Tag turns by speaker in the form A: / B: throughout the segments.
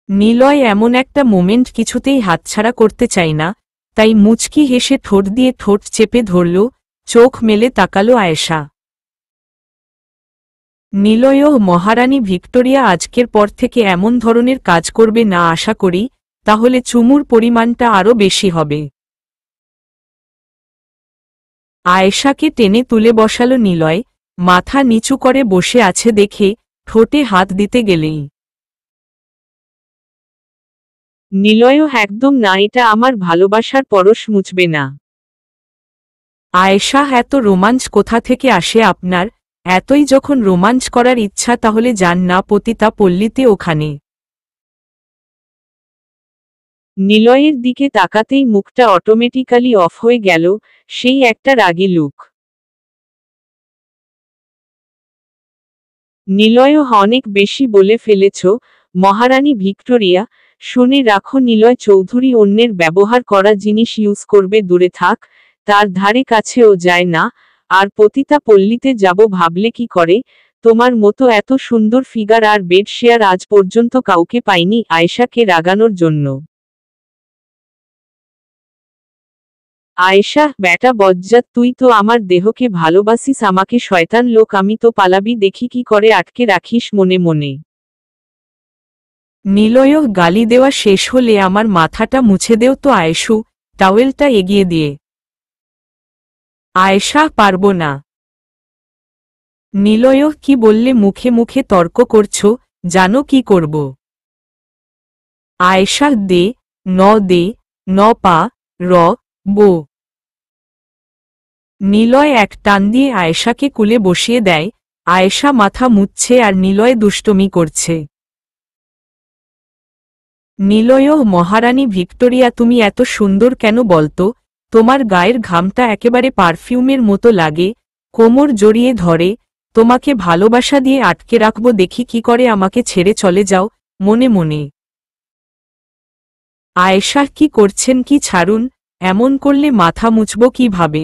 A: নিলয় এমন একটা মোমেন্ট কিছুতেই হাতছাড়া করতে চায় না, তাই মুচকি হেসে ঠোঁট দিয়ে ঠোঁট চেপে ধরল, চোখ মেলে তাকালো আয়েশা। নিলয় ও মহারানী ভিক্টোরিয়া আজকের পর থেকে এমন ধরনের কাজ করবে না আশা করি, তাহলে চুমুর পরিমাণটা আরও বেশি হবে। আয়েশাকে টেনে তুলে বসালো নিলয়, মাথা নিচু করে বসে আছে দেখে ঠোঁটে হাত দিতে গেলেই
B: নিলয়ও একদম না, এটা আমার ভালোবাসার পরশ মুছবে না।
A: আয়েশা, এত রোমাঞ্চ কোথা থেকে আসে আপনার? এতই যখন রোমাঞ্চ করার ইচ্ছা তাহলে যান না পতিতা পল্লীতে, ওখানে।
B: নিলয়ের দিকে তাকাতেই মুখটা অটোমেটিক্যালি অফ হয়ে গেল, সেই একটা রাগী লুক। নিলয়ও অনেক বেশি বলে ফেলেছ, মহারানী ভিক্টোরিয়া। শুনে রাখো, নিলয় চৌধুরী অন্যের ব্যবহার করা জিনিস ইউজ করবে দূরে থাক, তার ধারে কাছেও যায় না। আর পতিতা পল্লীতে যাব ভাবলে কি করে? তোমার মতো এত সুন্দর ফিগার আর বেড শেয়ার আজ পর্যন্ত কাউকে পাইনি আয়েশাকে রাগানোর জন্য। আয়েশা, ব্যাটা বজ্জাত, তুই তো আমার দেহকে ভালোবাসিস, আমাকে শয়তান লোক আমি তো পালাবি, দেখি কি করে আটকে রাখিস মনে মনে।
A: নিলয় গালি দেওয়া শেষ হলে আমার মাথাটা মুছে দেও তো আয়েশু, টাওয়েলটা এগিয়ে দিয়ে। আয়েশা, পারব না। নিলয়, কি বললে? মুখে মুখে তর্ক করছো, জানো কি করব? আয়েশা, দে দে ন পা র বো। নিলয় এক টান দিয়ে আয়েশাকে কুলে বসিয়ে দেয়। আয়েশা মাথা মুছছে আর নিলয় দুষ্টমি করছে। নিলয়, মহারানী ভিক্টোরিয়া, তুমি এত সুন্দর কেন বলতো? তোমার গায়ের ঘামটা একেবারে পারফিউমের মতো লাগে। কোমর জড়িয়ে ধরে, তোমাকে ভালোবাসা দিয়ে আটকে রাখবো, দেখি কি করে আমাকে ছেড়ে চলে যাও মনে মনে। আয়েশা, কি করছেন? কি ছাড়ুন, এমন করলে মাথা মুছব কিভাবে?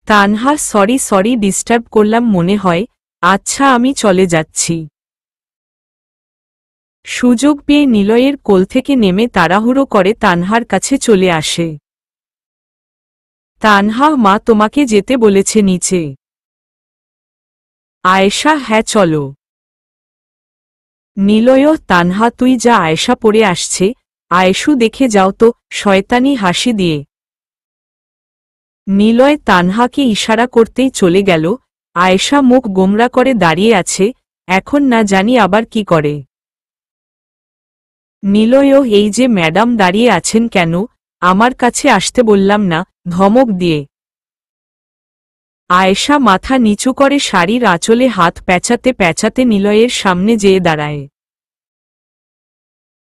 A: তানহা, সরি ডিস্টার্ব করলাম মনে হয়। আচ্ছা, আমি চলে যাচ্ছি। সুযোগ পেয়ে নিলয়ের কোল থেকে নেমে তাড়াহুড়ো করে তানহার কাছে চলে আসে। তানহা, মা তোমাকে যেতে বলেছে নিচে। আয়েশা, হ্যাঁ চলো। নিলয়, তানহা তুই যা, আয়েশা পড়ে আসছে, আয়েশু দেখে যাও তো, শয়তানি হাসি দিয়ে। নিলয় তানহাকে ইশারা করতেই চলে গেল। আয়েশা মুখ গোমরা করে দাঁড়িয়ে আছে, এখন না জানি আবার কি করে। নিলয়, এই যে ম্যাডাম দাঁড়িয়ে আছেন কেন? আমার কাছে আসতে বললাম না? ধমক দিয়ে। আয়েশা মাথা নিচু করে শাড়ির আঁচলে হাত প্যাঁচাতে প্যাঁচাতে নিলয়ের সামনে যেয়ে দাঁড়ায়।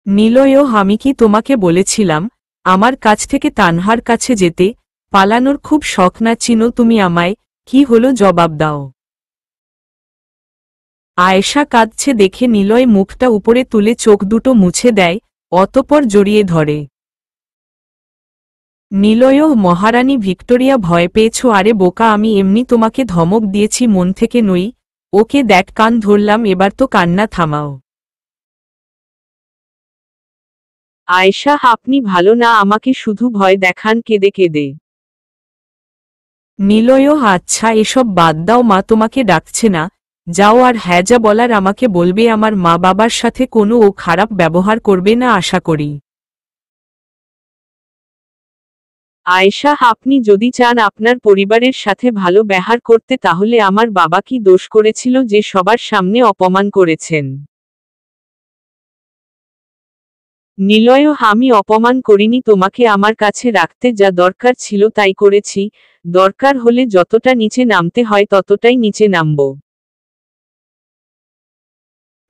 A: নিলয়, আমি কি তোমাকে বলেছিলাম আমার কাছ থেকে তানহার কাছে যেতে? পালানোর খুব শখ না চিনো তুমি আমায়? কি হলো, জবাব দাও। আয়েশা কাঁদছে দেখে নিলয় মুখটা উপরে তুলে চোখ দুটো মুছে দেয়, অতঃপর জড়িয়ে ধরে। নিলয়, মহারানী ভিক্টোরিয়া, ভয় পেয়েছ? আরে বোকা, আমি এমনি তোমাকে ধমক দিয়েছি, মন থেকে নই। ওকে দেখ, কান ধরলাম, এবার তো কান্না থামাও।
B: আয়েশা, আপনি ভালো না, আমাকে শুধু ভয় দেখান কেঁদে কেঁদে।
A: নিলয়, আচ্ছা এসব বাদ দাও, মা তোমাকে ডাকছে না? যাও, আর হ্যাঁ, যা বলার আমাকে বলবে। আমার মা বাবার সাথে কোনো ও খারাপ ব্যবহার করবে না আশা করি।
B: আয়েশা, আপনি যদি চান আপনার পরিবারের সাথে ভালো ব্যবহার করতে, তাহলে আমার বাবা কি দোষ করেছিল যে সবার সামনে অপমান করেছেন? নিলয়, আমি অপমান করিনি, তোমাকে আমার কাছে রাখতে যা দরকার ছিল তাই করেছি। দরকার হলে যতটা নিচে নামতে হয় ততটাই নিচে নামব।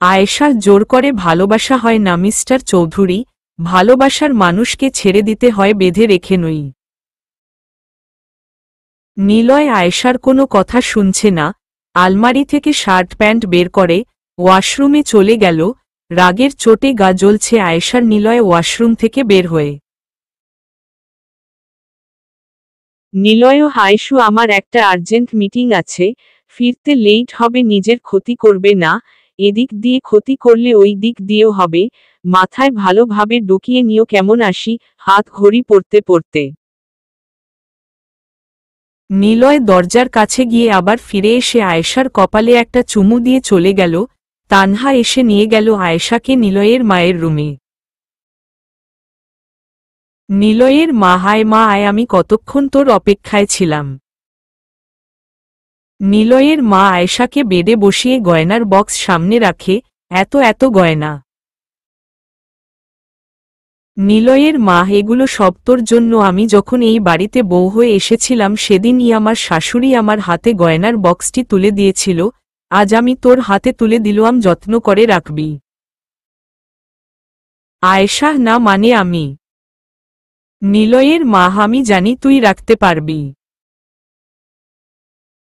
A: আয়েশা, জোর করে ভালোবাসা হয় না মিস্টার চৌধুরী। ভালোবাসার মানুষকে ছেড়ে দিতে হয়, বেঁধে রেখে নই। নিলয় আয়েশার কোনো কথা শুনছে না। আলমারি থেকে শার্ট প্যান্ট বের করে ওয়াশরুমে চলে গেল। রাগের চোটে গা জ্বলছে আয়েশার। নিলয় ওয়াশরুম থেকে বের হয়ে।
B: নিলয়, আয়েশু, আমার একটা আর্জেন্ট মিটিং আছে, ফিরতে লেট হবে, নিজের ক্ষতি করবে না। এদিক দিয়ে ক্ষতি করলে ওই দিক দিয়েও হবে, মাথায় ভালোভাবে ঢুকিয়ে নিও কেমন। আসি, হাত ঘড়ি পড়তে পড়তে
A: নিলয় দরজার কাছে গিয়ে আবার ফিরে এসে আয়েশার কপালে একটা চুমু দিয়ে চলে গেল। তানহা এসে নিয়ে গেল আয়েশাকে নিলয়ের মায়ের রুমে। নিলয়ের মা, হায় মা, আয়, আমি কতক্ষণ তোর অপেক্ষায় ছিলাম। নিলয়ের মা আয়েশাকে বেডে বসিয়ে গয়নার বক্স সামনে রাখে। এত এত গয়না। নিলয়ের মা, এগুলো সব তোর জন্য। আমি যখন এই বাড়িতে বউ হয়ে এসেছিলাম সেদিনই আমার শাশুড়ি আমার হাতে গয়নার বক্সটি তুলে দিয়েছিল। আজ আমি তোর হাতে তুলে দিলাম, যত্ন করে রাখবি। আয়েশা, না মানে আমি। নিলয়ের মা, আমি জানি তুই রাখতে পারবি।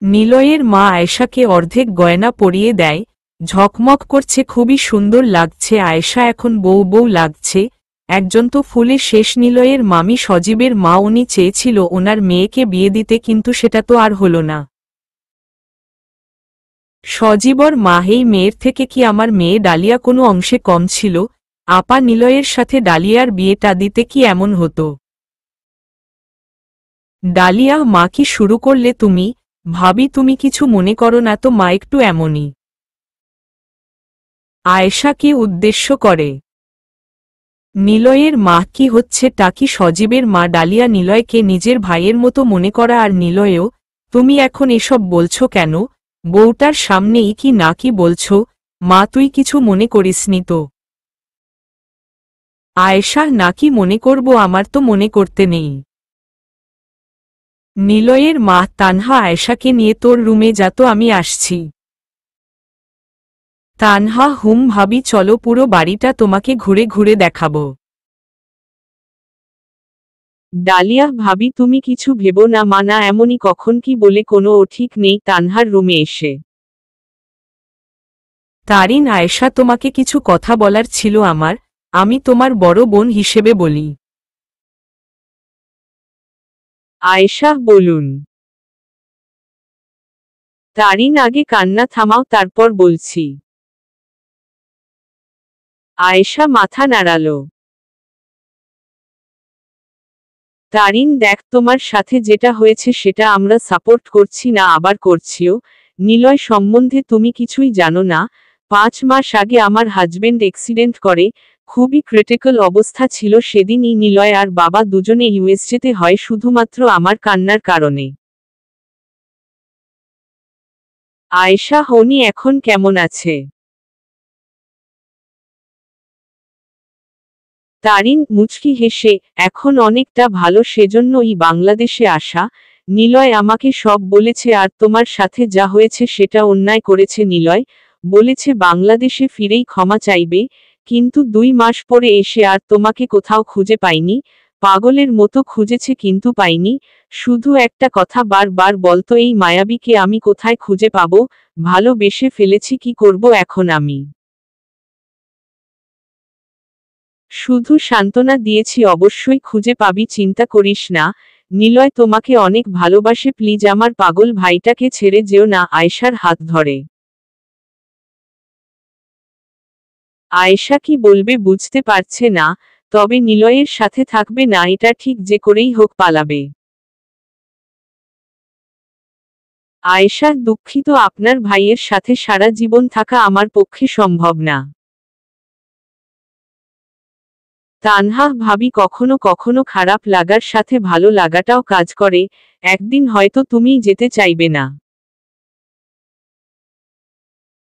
A: নিলয়ের মা আয়েশাকে অর্ধেক গয়না পরিয়ে দেয়। ঝকমক করছে, খুবই সুন্দর লাগছে। আয়েশা এখন বউ বউ লাগছে। একজন তো ফুলে শেষ। নিলয়ের মামি সজীবের মা, উনি চেয়েছিল ওনার মেয়েকে বিয়ে দিতে, কিন্তু সেটা তো আর হলো না। সজীবর মা, এই মেয়ের থেকে কি আমার মেয়ে ডালিয়া কোনো অংশে কম ছিল? আপা, নিলয়ের সাথে ডালিয়ার বিয়েটা দিতে কি এমন হতো? ডালিয়া, মা কি শুরু করলে তুমি? ভাবি, তুমি কিছু মনে করো না তো, মা একটু এমনই। আয়েশা কি উদ্দেশ্য করে? নিলয়ের মা, কি হচ্ছে টা কি? সজীবের মা, ডালিয়া নিলয়কে নিজের ভাইয়ের মতো মনে করা। আর নিলয়ও, তুমি এখন এসব বলছো কেন? বউটার সামনেই কি না কি বলছো? মা, তুই কিছু মনে করিসনি তো? আয়েশা, না, কি মনে করব? আমার তো মনে করতে নেই। নিলয়ের মা, তানহা, আয়েশাকে নিয়ে তোর রুমে যা তো, আমি আসছি। তানহা, হুম ভাবি, চলো, পুরো বাড়িটা তোমাকে ঘুরে ঘুরে দেখাবো।
B: ডালিয়া, ভাবি তুমি কিছু ভেবো না। মা, না, এমনই কখন কি বলে কোনো ও ঠিক নেই। তানহার রুমে এসে
A: তারিন, আয়েশা, তোমাকে কিছু কথা বলার ছিল আমার। আমি তোমার বড় বোন হিসেবে বলি।
B: আয়েশা, বলুন। তারিন, আগে কান্না থামাও, তারপর বলছি। আয়েশা মাথা নাড়ালো। তারিন, দেখ, তোমার সাথে যেটা হয়েছে সেটা আমরা সাপোর্ট করছি না, আবার করছিও। নিলয় সম্বন্ধে তুমি কিছুই জানো না। 5 মাস আগে আমার হাজবেন্ড অ্যাক্সিডেন্ট করে। খুবই ক্রিটিক্যাল অবস্থা ছিল সেদিনই। নিলয় আর বাবা দুজনে ইউএস যেতে হয় শুধুমাত্র আমার কান্নার কারণে। আয়েশা, হনি এখন কেমন আছে? তারিন মুচকি হেসে, এখন অনেকটা ভালো, সেজন্যই বাংলাদেশে আসা। নিলয় আমাকে সব বলেছে, আর তোমার সাথে যা হয়েছে সেটা অন্যায় করেছে নিলয়। বলেছে বাংলাদেশে ফিরেই ক্ষমা চাইবে, কিন্তু 2 মাস পরে এসে আর তোমাকে কোথাও খুঁজে পাইনি। পাগলের মতো খুঁজেছে কিন্তু পাইনি। শুধু একটা কথা বারবার বলতো, এই মায়াবীকে আমি কোথায় খুঁজে পাবো? ভালোবেসে ফেলেছি, কি করব এখন আমি? শুধু সান্ত্বনা দিয়েছি, অবশ্যই খুঁজে পাবি, চিন্তা করিস না। নিলয় তোমাকে অনেক ভালোবাসে, প্লিজ আমার পাগল ভাইটাকে ছেড়ে যেও না। আয়েশার হাত ধরে আয়েশা কি বলবে বুঝতে পারছে না, তবে নিলয়ের সাথে থাকবে না এটা ঠিক, যে করেই হোক পালাবে। আয়েশা, দুঃখিত, আপনার ভাইয়ের সাথে সারা জীবন থাকা আমার পক্ষে সম্ভব না। তানহা, ভাবি, কখনো কখনো খারাপ লাগার সাথে ভালো লাগাটাও কাজ করে। একদিন হয়তো তুমিই যেতে চাইবে না।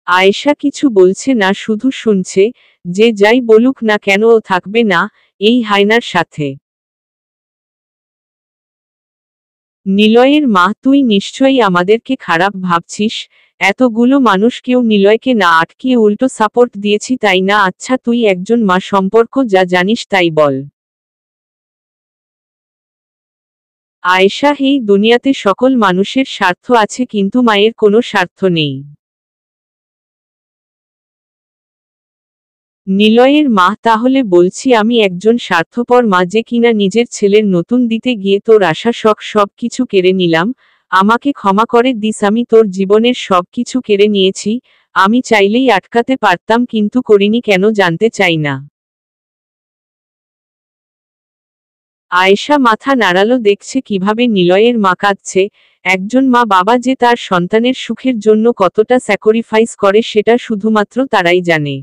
B: আয়েশা কিছু বলছে না, শুধু শুনছে। যে যাই বলুক না কেন, ও থাকবে না এই হায়নার সাথে। নিলয়ের মা, তুই নিশ্চয়ই আমাদেরকে খারাপ ভাবছিস। এতগুলো মানুষ কেউ নিলয়কে না আটকিয়ে উল্টো সাপোর্ট দিয়েছি, তাই না? আচ্ছা, তুই একজন মা সম্পর্ক যা জানিস তাই বল। আয়েশা, এই দুনিয়াতে সকল মানুষের স্বার্থ আছে, কিন্তু মায়ের কোনো স্বার্থ নেই। নিলয়ের মা, তাহলে বলছি আমি একজন স্বার্থপর মা, যে কিনা নিজের ছেলের নতুন দিতে গিয়ে তোর আশা শখ সব কিছু কেড়ে নিলাম। আমাকে ক্ষমা করে দিস, আমি তোর জীবনের সব কিছু কেড়ে নিয়েছি। আমি চাইলেই আটকাতে পারতাম, কিন্তু করিনি কেন জানতে চাই না। আয়েশা মাথা নাড়ালো, দেখছে কিভাবে নিলয়ের মা কাঁদছে। একজন মা বাবা যে তার সন্তানের সুখের জন্য কতটা স্যাক্রিফাইস করে সেটা শুধুমাত্র তারাই জানে।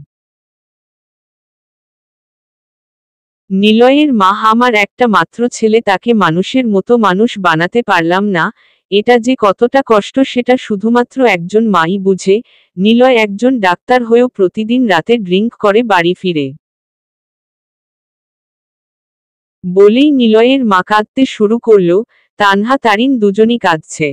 B: নিলয়ের মা, আমার একটা মাত্র ছেলে, তাকে মানুষের মতো মানুষ বানাতে পারলাম না, এটা যে কতটা কষ্ট সেটা শুধুমাত্র একজন মাই বুঝে। নিলয় একজন ডাক্তার হয়েও প্রতিদিন রাতে ড্রিঙ্ক করে বাড়ি ফিরে। বলেই নিলয়ের মা কাঁদতে শুরু করল। তানহা তারিন দুজনই কাঁদছে।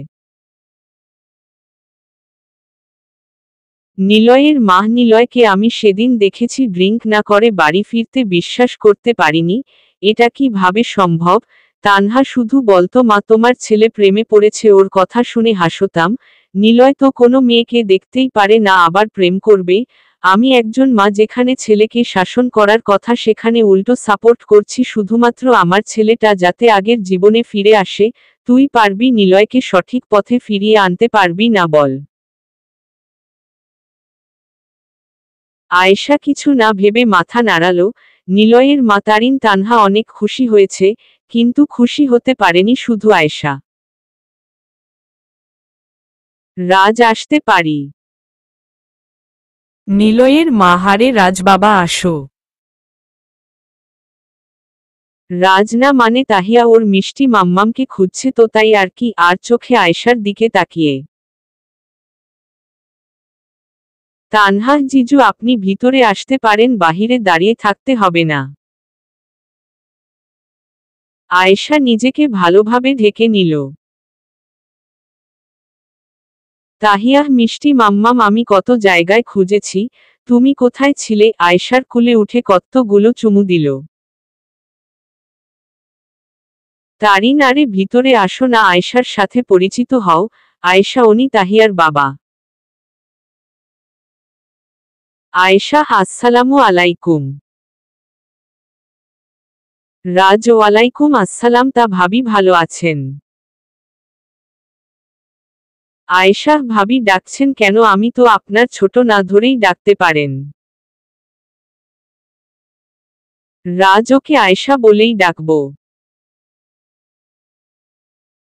B: নিলয়ের মা, নিলয়কে আমি সেদিন দেখেছি ড্রিঙ্ক না করে বাড়ি ফিরতে, বিশ্বাস করতে পারিনি। এটা কিভাবে সম্ভব? তানহা শুধু বলতো, মা তোমার ছেলে প্রেমে পড়েছে। ওর কথা শুনে হাসতাম। নিলয় তো কোনো মেয়েকে দেখতেই পারে না, আবার প্রেম করবে? আমি একজন মা, যেখানে ছেলেকে শাসন করার কথা সেখানে উল্টো সাপোর্ট করছি শুধুমাত্র আমার ছেলেটা যাতে আগের জীবনে ফিরে আসে। তুই পারবি নিলয়কে সঠিক পথে ফিরিয়ে আনতে, পারবি না বল? আয়েশা কিছু না ভেবে মাথা নাড়ালো। নিলয়ের মা তারিন তানহা অনেক খুশি হয়েছে, কিন্তু খুশি হতে পারেনি শুধু আয়েশা। রাজ, আসতে পারি?
A: নিলয়ের মা, হারে রাজ বাবা, আসো।
B: রাজ না মানে তাহিয়া ওর মিষ্টি মাম্মামকে খুঁজছে তো, তাই আর কি। আর চোখে আয়েশার দিকে তাকিয়ে। তানহা, জিজু আপনি ভিতরে আসতে পারেন, বাহিরে দাঁড়িয়ে থাকতে হবে না। আয়েশা নিজেকে ভালোভাবে ঢেকে নিল। তাহিয়া, মিষ্টি মাম্মাম আমি কত জায়গায় খুঁজেছি, তুমি কোথায় ছিলে? আয়েশার কুলে উঠে কতগুলো চুমু দিল। তারিন, আরে ভিতরে আসো না, আয়েশার সাথে পরিচিত হও। আয়েশা, উনি তাহিয়ার বাবা। আয়েশা, আসসালামু আলাইকুম। রাজ, ওয়ালাইকুম আসসালাম। তা ভাবি ভালো আছেন? আয়েশা, ভাবি ডাকছেন কেন? আমি তো আপনার ছোট, না ধরেই ডাকতে পারেন। রাজ, ওকে আয়েশা বলেই ডাকবো।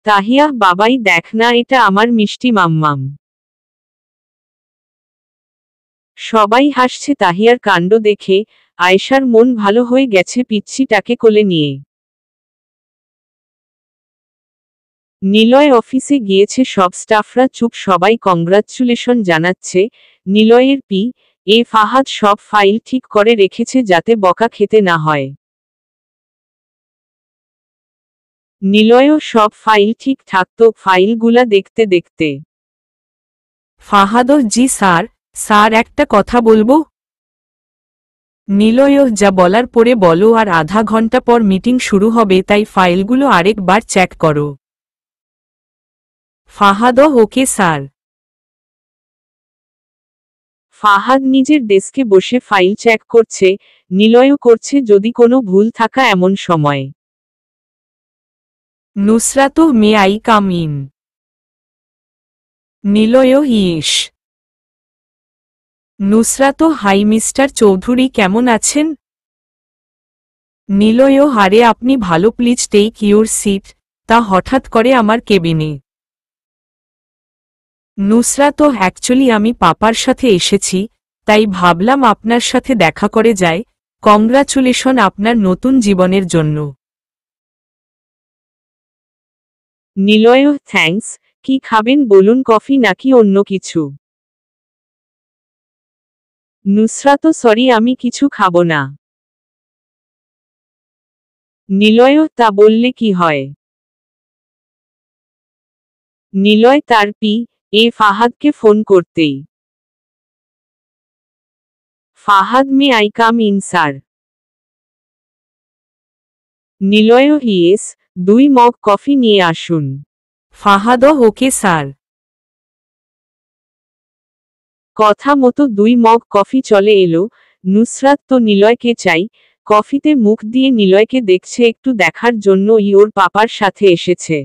B: তাহিয়া, বাবাই দেখ না, এটা আমার মিষ্টি মাম্মাম। সবাই হাসছে তাহিয়ার কাণ্ড দেখে। আয়েশার মন ভালো হয়ে গেছে পিচ্ছিটাকে কোলে নিয়ে। নিলয় অফিসে গিয়েছে, সব স্টাফরা চুপ, সবাই কংগ্রাচুলেশন জানাচ্ছে। নিলয়ের ফাহাদ সব ফাইল ঠিক করে রেখেছে যাতে বকা খেতে না হয়। নিলয়ও সব ফাইল ঠিক থাকতো, ফাইলগুলা দেখতে দেখতে।
A: ফাহাদও, জি স্যার। স্যার, একটা কথা বলবো? নিলয়ও, যা বলার পরে বলো, আর আধা ঘন্টা পর মিটিং শুরু হবে, তাই ফাইলগুলো আরেকবার চেক করো। ফাহাদও, ওকে স্যার।
B: ফাহাদ নিজের ডেস্কে বসে ফাইল চেক করছে। নিলয়ও করছে, যদি কোনো ভুল থাকা এমন সময়।
A: নুসরাতও, মে আই কাম ইন? নিলয়ও, ইস। নুসরাতও, হাই মিস্টার চৌধুরী, কেমন আছেন? নিলয়ও, হারে আপনি ভালো, প্লিজ টেক ইউর সিট। তা হঠাৎ করে আমার কেবিনে? নুসরাতও, অ্যাকচুয়ালি আমি পাপার সাথে এসেছি, তাই ভাবলাম আপনার সাথে দেখা করে যায়। কংগ্রাচুলেশন আপনার নতুন জীবনের জন্য।
B: নিলয়ও, থ্যাঙ্কস। কি খাবেন বলুন, কফি নাকি অন্য কিছু? নুসরাতও, সরি আমি কিছু খাবো না। নিলয়ও, তা বললে কি হয়? নিলয় তার ফাহাদকে ফোন করতেই। Fahad, may I come in sir? নিলয়ও, ইয়েস। 2 মগ কফি নিয়ে আসুন।
A: ফাহাদও, ওকে স্যার।
B: কথা মতো 2 মগ কফি চলে এলো। নুসরাত তো নিলয়কে চাই। কফিতে মুখ দিয়ে নিলয়কে দেখছে, একটু দেখার জন্য ওর পাপার সাথে এসেছে।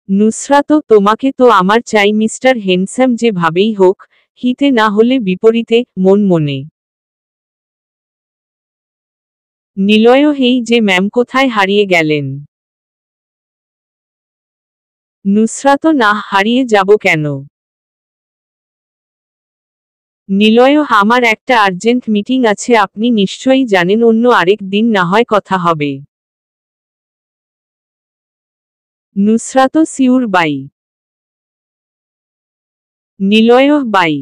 B: নুসরাত, তোমাকে তো আমার চাই মিস্টার হ্যান্ডসাম, যেভাবেই হোক, হিতে না হলে বিপরীতে, মন মনে। নিলয়, হেই যে ম্যাম, কোথায় হারিয়ে গেলেন? নুসরাত, না, হারিয়ে যাব কেন? নিলয়, আমার একটা আর্জেন্ট মিটিং আছে, আপনি নিশ্চয়ই জানেন, অন্য আরেক দিন না হয় কথা হবে। Nusrat, sure bye. Niloy, bye.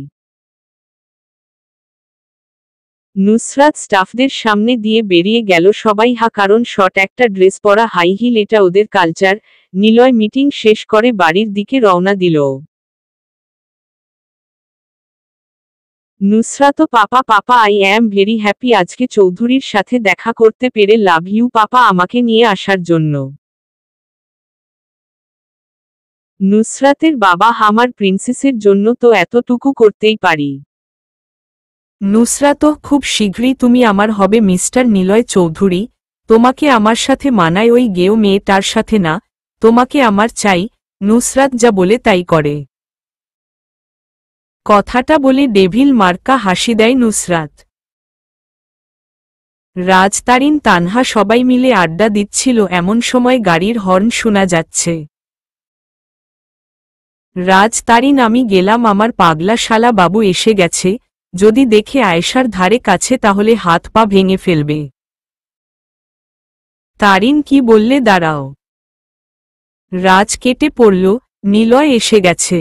B: Nusrat স্টাফদের সামনে দিয়ে বেরিয়ে গেল, সবাই হা, কারণ শর্ট একটা ড্রেস পরা, হাই হিল, এটা ওদের কালচার। নিলয় মিটিং শেষ করে বাড়ির দিকে রওনা দিল। নুসরাত, পাপা পাপা, আই অ্যাম ভেরি হ্যাপি, আজকে চৌধুরীর সাথে দেখা করতে পেরে, লাভ ইউ পাপা আমাকে নিয়ে আসার জন্য। নুসরাতের বাবা, আমার প্রিন্সেসের জন্য তো এতটুকু করতেই পারি।
A: নুসরাত, খুব শীঘ্রই তুমি আমার হবে মিস্টার নিলয় চৌধুরী। তোমাকে আমার সাথে মানায় ওই গেও মেয়েটার সাথে না, তোমাকে আমার চাই। নুসরাত যা বলে তাই করে। কথাটা বলে ডেভিল মার্কা হাসি দেয় নুসরাত। রাজতারিন তানহা সবাই মিলে আড্ডা দিচ্ছিল, এমন সময় গাড়ির হর্ন শোনা যাচ্ছে। রাজতারিন, আমি গেলাম, আমার পাগলা শালা বাবু এসে গেছে, যদি দেখে আয়েশার ধারে কাছে তাহলে হাত পা ভেঙে ফেলবে। তারিন, কি বললে, দাঁড়াও। রাজ কেটে পড়ল, নিলয় এসে গেছে।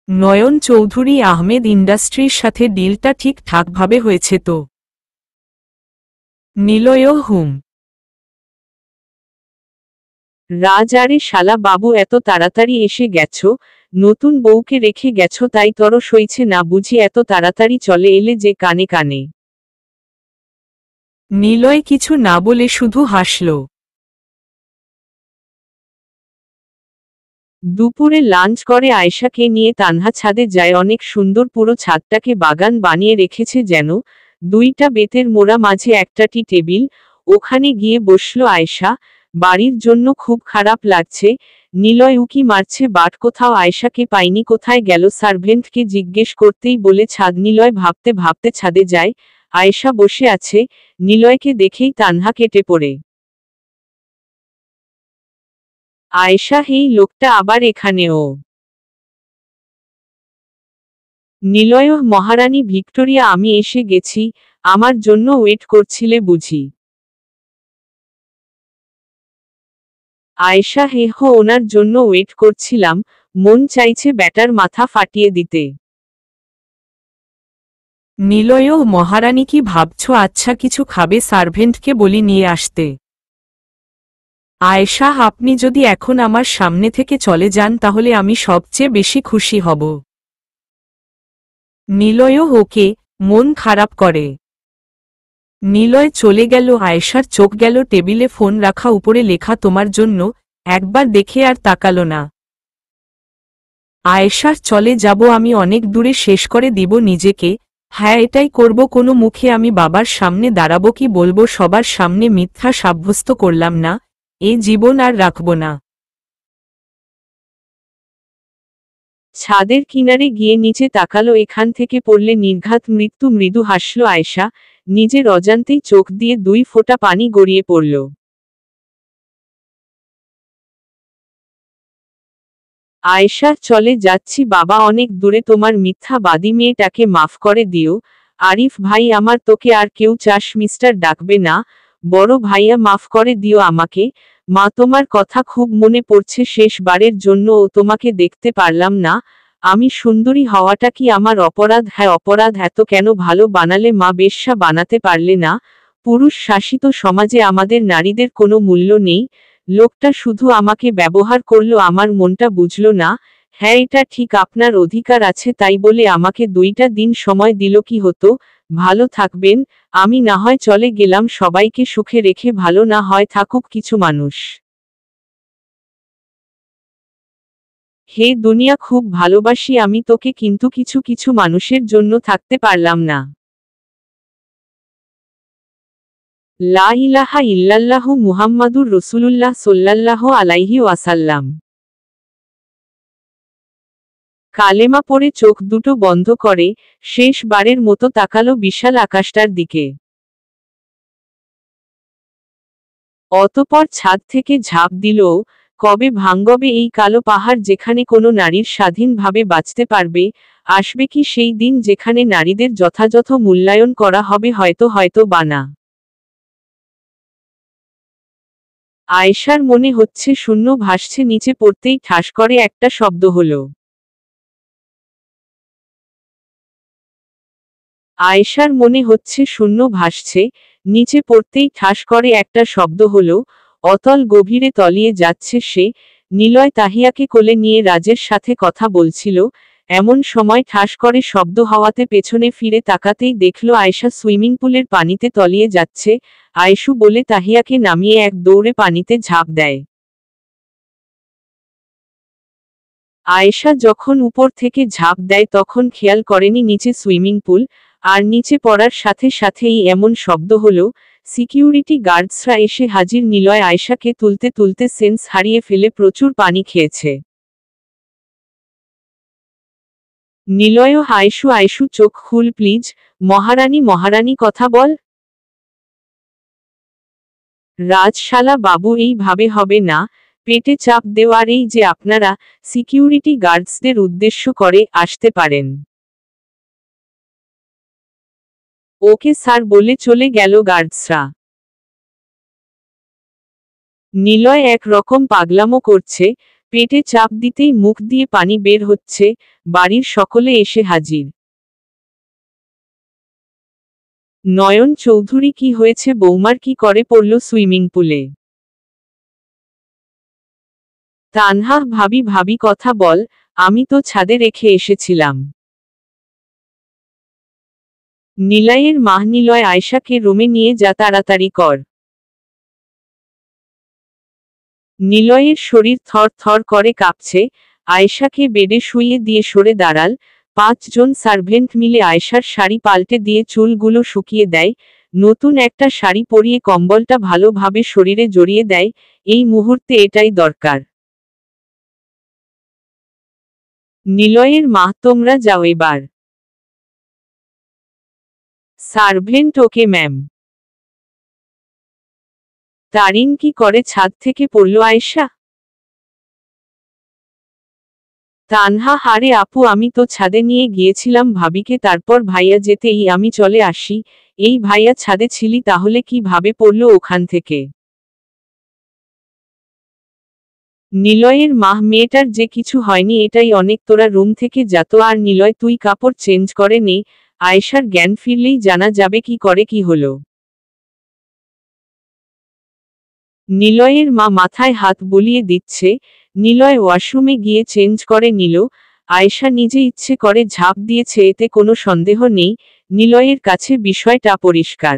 A: নয়ন চৌধুরী আহমেদ ইন্ডাস্ট্রির সাথে ডিলটা ঠিকঠাকভাবে হয়েছে তো? নিলয়, হুম।
B: রাজ, আরে শালা বাবু, এত তাড়াতাড়ি এসে গেছো? নতুন বউকে রেখে গেছো তাই তরস হইছে না বুঝি, এত তাড়াতাড়ি চলে এলে যে কানে কানে।
A: নিলয় কিছু না বলে শুধু হাসল।
B: দুপুরে লাঞ্চ করে আয়েশাকে নিয়ে তানহা ছাদে যায়, অনেক সুন্দর, পুরো ছাদটাকে বাগান বানিয়ে রেখেছে যেন। দুইটা বেতের মোড়া, মাঝে একটা টি টেবিল। ওখানে গিয়ে বসল আয়েশা। বাড়ির জন্য খুব খারাপ লাগছে। নিলয় উকি মারছে, বাট কোথাও আয়েশাকে পাইনি, কোথায় গেল, সার্ভেন্টকে জিজ্ঞেস করতেই বলে ছাদ। নিলয় ভাবতে ভাবতে ছাদে যায়, আয়েশা বসে আছে। নিলয়কে দেখেই তানহা কেটে পড়ে। আয়েশা, হেই লোকটা আবার এখানেও? নিলয়, মহারানী ভিক্টোরিয়া, আমি এসে গেছি। আমার জন্য ওয়েট করছিলে বুঝি? আয়েশা, হে হো, ওনার জন্য ওয়েট করছিলাম। মন চাইছে ব্যাটার মাথা ফাটিয়ে দিতে।
A: নিলয়, মহারানী, কি ভাবছ? আচ্ছা, কিছু খাবে? সার্ভেন্টকে বলি নিয়ে আসতে। আয়েশা, আপনি যদি এখন আমার সামনে থেকে চলে যান তাহলে আমি সবচেয়ে বেশি খুশি হব। নিলয়, ওকে, মন খারাপ করে। নিলয় চলে গেল। আয়েশার চোখ গেল টেবিলে ফোন রাখা, উপরে লেখা তোমার জন্য, একবার দেখে আর তাকালো না। আয়েশার, চলে যাব আমি, অনেক দূরে শেষ করে দিব নিজেকে। হ্যাঁ, এটাই করব। কোনো মুখে আমি বাবার সামনে দাঁড়াবো, কি বলবো সবার সামনে, মিথ্যা সাব্যস্ত করলাম না, এ জীবন আর রাখব না।
B: ছাদের কিনারে গিয়ে নিচে তাকালো, এখান থেকে পড়লে নির্ঘাত মৃত্যু। মৃদু হাসল আয়েশা, নিজের অজান্তেই চোখ দিয়ে দুই ফোঁটা পানি গড়িয়ে পড়ল। আয়েশা, চলে যাচ্ছি বাবা, অনেক দূরে, তোমার মিথ্যাবাদী মেয়েটাকে মাফ করে দিও। আরিফ ভাই আমার, তোকে আর কেউ চাস মিস্টার ডাকবে না। বড় ভাইয়া, মাফ করে দিও আমাকে। মা, তোমার কথা খুব মনে পড়ছে, শেষবারের জন্য ও তোমাকে দেখতে পারলাম না। আমি সুন্দরী হওয়াটা কি আমার অপরাধ? হ্যাঁ অপরাধ। এত কেন ভালো বানালে মা, বেশ্যা বানাতে পারলে না? পুরুষ শাসিত সমাজে আমাদের নারীদের কোনো মূল্য নেই। লোকটা শুধু আমাকে ব্যবহার করলো, আমার মনটা বুঝলো না। হ্যাঁ, এটা ঠিক, আপনার অধিকার আছে, তাই বলে আমাকে 2টা দিন সময় দিল, কি হতো? ভালো থাকবেন, আমি না হয় চলে গেলাম, সবাইকে সুখে রেখে, ভালো না হয় থাকুক কিছু মানুষ। হে দুনিয়া, খুব ভালোবাসি আমি তোকে, কিন্তু কিছু কিছু মানুষের জন্য থাকতে পারলাম না। লা ইলাহা ইল্লাল্লাহু মুহাম্মাদুর রাসূলুল্লাহ সাল্লাল্লাহু আলাইহি ওয়াসাল্লাম। কালেমা পড়ে চোখ দুটো বন্ধ করে শেষবারের মতো তাকালো বিশাল আকাশটার দিকে। অতঃপর ছাদ থেকে ঝাঁপ দিল। কবে ভাঙবে এই কালো পাহাড় যেখানে কোনো নারীর স্বাধীনভাবে বাঁচতে পারবে? আসবে কি সেই দিন যেখানে নারীদের যথাযথ মূল্যায়ন করা হবে? হয়তো বা না। আয়েশার মনে হচ্ছে শূন্য ভাসছে, নিচে পড়তেই ঠাস করে একটা শব্দ হলো। আয়েশার মনে হচ্ছে শূন্য ভাসছে, নিচে পড়তেই ঠাস করে একটা শব্দ হলো। অতল গভীরে তলিয়ে যাচ্ছে সে। নিলয় তাহিয়াকে কোলে নিয়ে রাজের সাথে কথা বলছিল। এমন সময় ঠাস করে শব্দ হওয়াতে পেছনে ফিরে তাকাতেই দেখল আয়েশা সুইমিং পুলের পানিতে তলিয়ে যাচ্ছে। আয়েশু বলে তাহিয়াকে নামিয়ে এক দৌড়ে পানিতে ঝাঁপ দেয়। আয়েশা যখন উপর থেকে ঝাঁপ দেয় তখন খেয়াল করেনি নিচে সুইমিং পুল, আর নিচে পড়ার সাথে সাথেই এমন শব্দ হলো। সিকিউরিটি গার্ডসরা এসে হাজির। নিলয় আয়েশাকে তুলতে তুলতে সেন্স হারিয়ে ফেলে প্রচুর পানি খেয়েছে। নিলয়ও আয়েশু আয়েশু চোখ খুল প্লিজ, মহারানী মহারানী কথা বল। রাজশালা বাবু এইভাবে হবে না, পেটে চাপ দেওয়ার এই যে আপনারা, সিকিউরিটি গার্ডসদের উদ্দেশ্য করে আসতে পারেন। ওকে স্যার বলে চলে গেল গার্ডসরা। নিলয় এক রকম পাগলামো করছে, পেটে চাপ দিতেই মুখ দিয়ে পানি বের হচ্ছে। বাড়ির সকলে এসে হাজির। নয়ন চৌধুরী কি হয়েছে বৌমার, কি করে পড়ল সুইমিং পুলে? তানহা ভাবি ভাবি কথা বল, আমি তো ছাদে রেখে এসেছিলাম। নিলয়ের মা নিলয় আয়েশাকে রুমে নিয়ে যা তাড়াতাড়ি কর। নিলয়ের শরীর থর থর করে কাঁপছে। আয়েশাকে বেডে শুইয়ে দিয়ে সরে দাঁড়াল। 5 জন সার্ভেন্ট মিলে আয়েশার শাড়ি পাল্টে দিয়ে চুলগুলো শুকিয়ে দেয়। নতুন একটা শাড়ি পরিয়ে কম্বলটা ভালোভাবে শরীরে জড়িয়ে দেয়। এই মুহূর্তে এটাই দরকার। নিলয়ের মা তোমরা যাও এবার। Servant okay ma'am. তারিন কি করে ছাদ থেকে পড়ল আয়েশা? তানহা হারে আপু আমি তো ছাদে নিয়ে গিয়েছিলাম ভাবিকে, তারপর ভাইয়া যেতেই আমি চলে আসি। এই ভাইয়া ছাদে ছিলি তাহলে কি ভাবে পড়ল ওখান থেকে? নিলয়ের মা মেয়েটার যে কিছু হয়নি এটাই অনেক, তোরা রুম থেকে যাত। আর নিলয় তুই কাপড় চেঞ্জ করে নে, আয়েশার জ্ঞান ফিরলেই জানা যাবে কি করে কি হলো। নিলয়ের মা মাথায় হাত বুলিয়ে দিচ্ছে। নিলয় ওয়াশরুমে গিয়ে চেঞ্জ করে নিল। আয়েশা নিজে ইচ্ছে করে ঝাঁপ দিয়েছে, এতে কোনো সন্দেহ নেই। নিলয়ের কাছে বিষয়টা পরিষ্কার।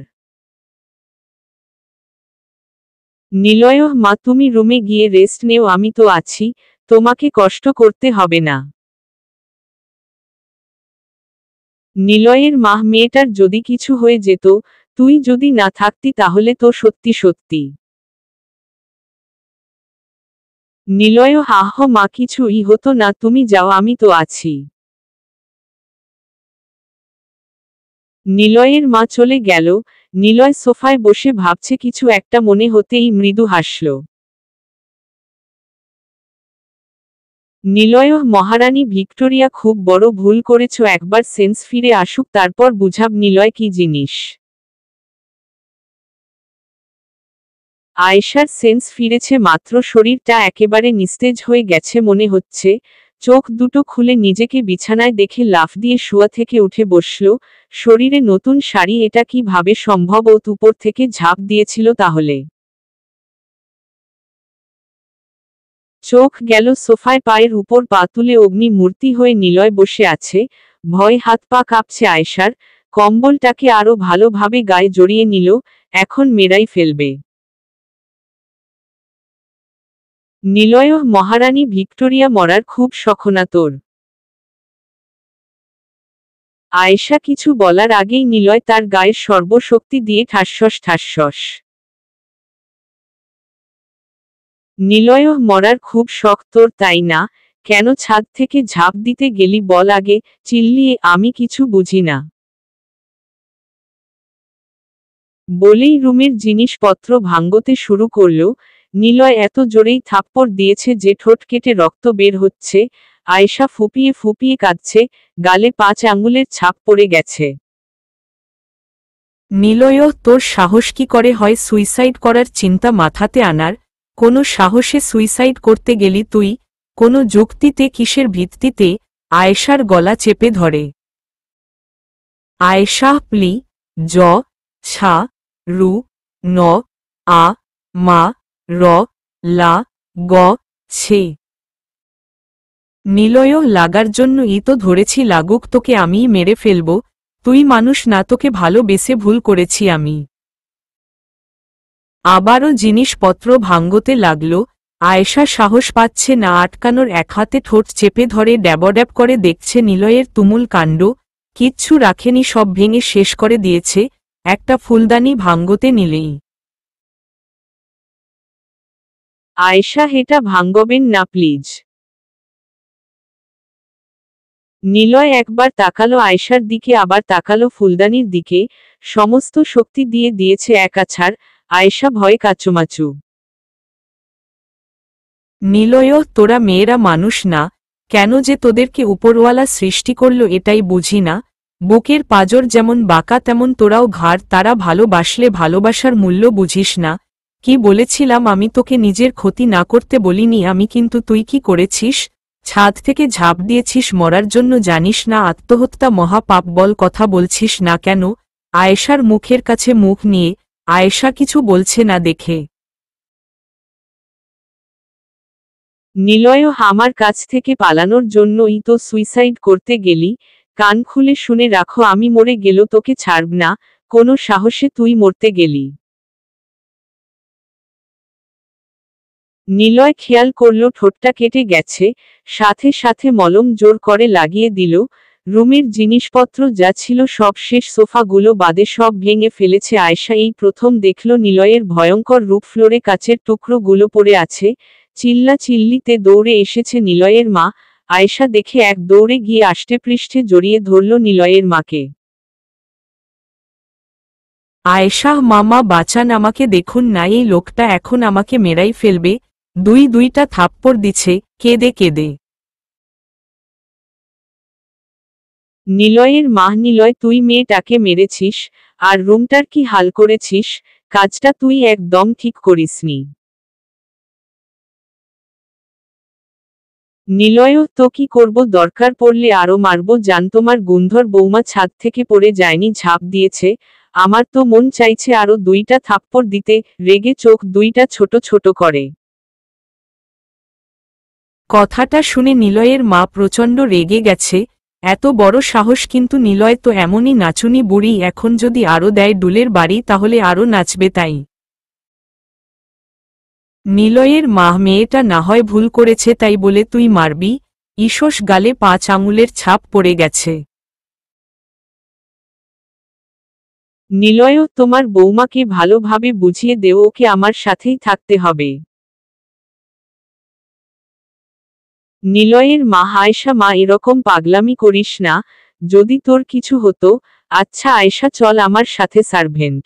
B: নিলয় মা তুমি রুমে গিয়ে রেস্ট নেও, আমি তো আছি, তোমাকে কষ্ট করতে হবে না। নিলয়ের মা মেয়েটার যদি কিছু হয়ে যেত, তুই যদি না থাকতি তাহলে তো সত্যি সত্যি। নিলয় আহ মা কিছুই হতো না, তুমি যাও আমি তো আছি। নিলয়ের মা চলে গেল। নিলয় সোফায় বসে ভাবছে, কিছু একটা মনে হতেই মৃদু হাসল। নিলয় মহারানী ভিক্টোরিয়া খুব বড় ভুল করেছ, একবার সেন্স ফিরে আসুক তারপর বুঝাব নিলয় কি জিনিস। আয়েশার সেন্স ফিরেছে মাত্র, শরীরটা একেবারে নিস্তেজ হয়ে গেছে মনে হচ্ছে। চোখ দুটো খুলে নিজেকে বিছানায় দেখে লাফ দিয়ে শোয়া থেকে উঠে বসল। শরীরে নতুন শাড়ি, এটা কি ভাবে সম্ভব? ও উপর থেকে ঝাঁপ দিয়েছিল তাহলে? চোখ গেল সোফায়, পায়ের উপর পা তুলে অগ্নি মূর্তি হয়ে নিলয় বসে আছে। ভয় হাত পা কাঁপছে আয়েশার। কম্বলটাকে আরো ভালোভাবে গায়ে জড়িয়ে নিল। এখন মেরাই ফেলবে। নিলয় মহারানী ভিক্টোরিয়া মরার খুব শখ না তোর? আয়েশা কিছু বলার আগেই নিলয় তার গায়ের সর্বশক্তি দিয়ে ঠাসস ঠাসস। নিলয়ও মরার খুব শখ তোর, তাই না? কেন ছাদ থেকে ঝাঁপ দিতে গেলি বল আগে, চিল্লিয়ে। আমি কিছু বুঝি না বলেই রুমের জিনিসপত্র ভাঙতে শুরু করল। নিলয় এত জোরেই থাপ্পড় দিয়েছে যে ঠোঁট কেটে রক্ত বের হচ্ছে। আয়েশা ফুপিয়ে ফুপিয়ে কাঁদছে, গালে 5 আঙুলের ছাপ পড়ে গেছে।
A: নিলয়, তোর সাহস কি করে হয় সুইসাইড করার চিন্তা মাথাতে আনার? কোনো সাহসে সুইসাইড করতে গেলি তুই? কোনো যুক্তিতে, কিসের ভিত্তিতে? আয়েশার গলা চেপে ধরে। আয়েশা প্লি জ ছা রু ন আ মা র লা গ ছে। নিলয়, লাগার জন্য তো ধরেছি, লাগুক, তোকে আমিই মেরে ফেলব। তুই মানুষ না, তোকে ভালোবেসে ভুল করেছি আমি। আবারও জিনিসপত্র ভাঙতে লাগল। আয়েশা সাহস পাচ্ছে না আটকানোর, এক হাতে ঠোঁট চেপে ধরে ড্যাবড্যাব করে দেখছে নিলয়ের তুমুল কাণ্ড। কিচ্ছু রাখেনি, সব ভেঙে শেষ করে দিয়েছে একটা ফুলদানি ভাঙতে নিলেই।
B: আয়েশা, হেটা ভাঙবেন না প্লিজ। নিলয় একবার তাকালো আয়েশার দিকে, আবার তাকালো ফুলদানির দিকে। সমস্ত শক্তি দিয়ে দিয়েছে এক আছাড়। আয়েশা ভয়ে কাচুমাচু।
A: নিলয়, তোরা মেয়েরা মানুষ না? কেন যে তোদেরকে উপরওয়ালা সৃষ্টি করল এটাই বুঝি না। বুকের পাঁজর যেমন বাঁকা তেমন তোরাও ঘাড়। তারা ভালোবাসলে ভালোবাসার মূল্য বুঝিস না। কি বলেছিলাম আমি তোকে? নিজের ক্ষতি না করতে বলিনি আমি, কিন্তু তুই কি করেছিস? ছাদ থেকে ঝাঁপ দিয়েছিস মরার জন্য, জানিস না আত্মহত্যা মহাপাপ? বল, কথা বলছিস না কেন? আয়েশার মুখের কাছে মুখ নিয়ে। আয়েশা কিছু বলছে না দেখে।
B: নিলয়, আমার কাছ থেকে পালানোর জন্যই তো সুইসাইড করতে গেলি। কান খুলে শুনে রাখো, আমি মরে গেল তোকে ছাড়ব না। কোনো সাহসে তুই মরতে গেলি? নিলয় খেয়াল করল ঠোঁটটা কেটে গেছে, সাথে সাথে মলম জোর করে লাগিয়ে দিল। রুমের জিনিসপত্র যা ছিল সব শেষ, সোফাগুলো বাদে সব ভেঙে ফেলেছে আয়েশা। এই প্রথম দেখল নিলয়ের ভয়ঙ্কর রূপ, ফ্লোরে কাচের টুকরোগুলো পড়ে আছে। চিল্লা চিল্লিতে দৌড়ে এসেছে নিলয়ের মা। আয়েশা দেখে এক দৌড়ে গিয়ে আষ্টেপৃষ্ঠে জড়িয়ে ধরল নিলয়ের মাকে।
A: আয়েশা, মামা বাঁচান আমাকে, দেখুন না এই লোকটা এখন আমাকে মেরাই ফেলবে। দুইটা থাপ্পড় দিছে, কেঁদে কেঁদে।
B: নিলয়ের মা, নিলয়, তুই মেয়েটাকে মেরেছিস, আর রুমটার কি হাল করেছিস? কাজটা তুই একদম ঠিক করিসনি। নিলয়, তো কি করব? দরকার পড়লে আরো মারব জান। তোমার গুন্ধর বৌমা ছাদ থেকে পড়ে যায়নি, ঝাঁপ দিয়েছে। আমার তো মন চাইছে আরো 2টা থাপ্পড় দিতে। রেগে চোখ 2টা ছোট ছোট করে।
A: কথাটা শুনে নিলয়ের মা প্রচণ্ড রেগে গেছে। এত বড় সাহস! কিন্তু নিলয় তো এমনই নাচুনি বুড়ি, এখন যদি আরো দেয় ডুলের বাড়ি তাহলে আরো নাচবে তাই। নিলয়ের মা, মেয়েটা না হয় ভুল করেছে তাই বলে তুই মারবি? ঈষস গালে 5 আঙুলের ছাপ পড়ে গেছে।
B: নিলয়, তোমার বৌমাকে ভালোভাবে বুঝিয়ে দেও, ওকে আমার সাথেই থাকতে হবে। নিলয়ের মা, আয়েশা মা, এরকম পাগলামি করিস না। যদি তোর কিছু হতো। আচ্ছা আয়েশা, চল আমার সাথে। সার্ভেন্ট।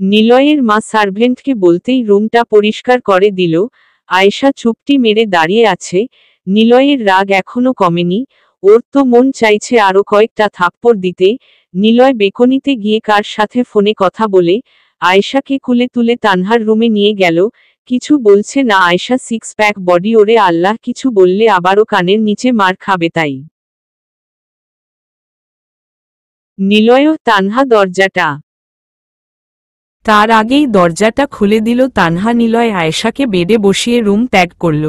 B: নিলয়ের মা সার্ভেন্টকে বলতেই রুমটা পরিষ্কার করে দিল। আয়েশা চুপটি মেরে দাঁড়িয়ে আছে। নিলয়ের রাগ এখনো কমেনি। ওর তো মন চাইছে আরো কয়েকটা থাপ্পড় দিতে। নিলয় বেকনিতে গিয়ে কার সাথে ফোনে কথা বলে আয়েশাকে কুলে তুলে তানহার রুমে নিয়ে গেল। কিছু বলছে না আয়েশা, 6 প্যাক বডি। ওরে আল্লাহ, কিছু বললে আবারও কানের নিচে মার খাবে তাই। নিলয়, তানহা দরজাটা।
A: তার আগেই দরজাটা খুলে দিল তানহা। নিলয় আয়েশাকে বেডে বসিয়ে রুম ত্যাগ করল।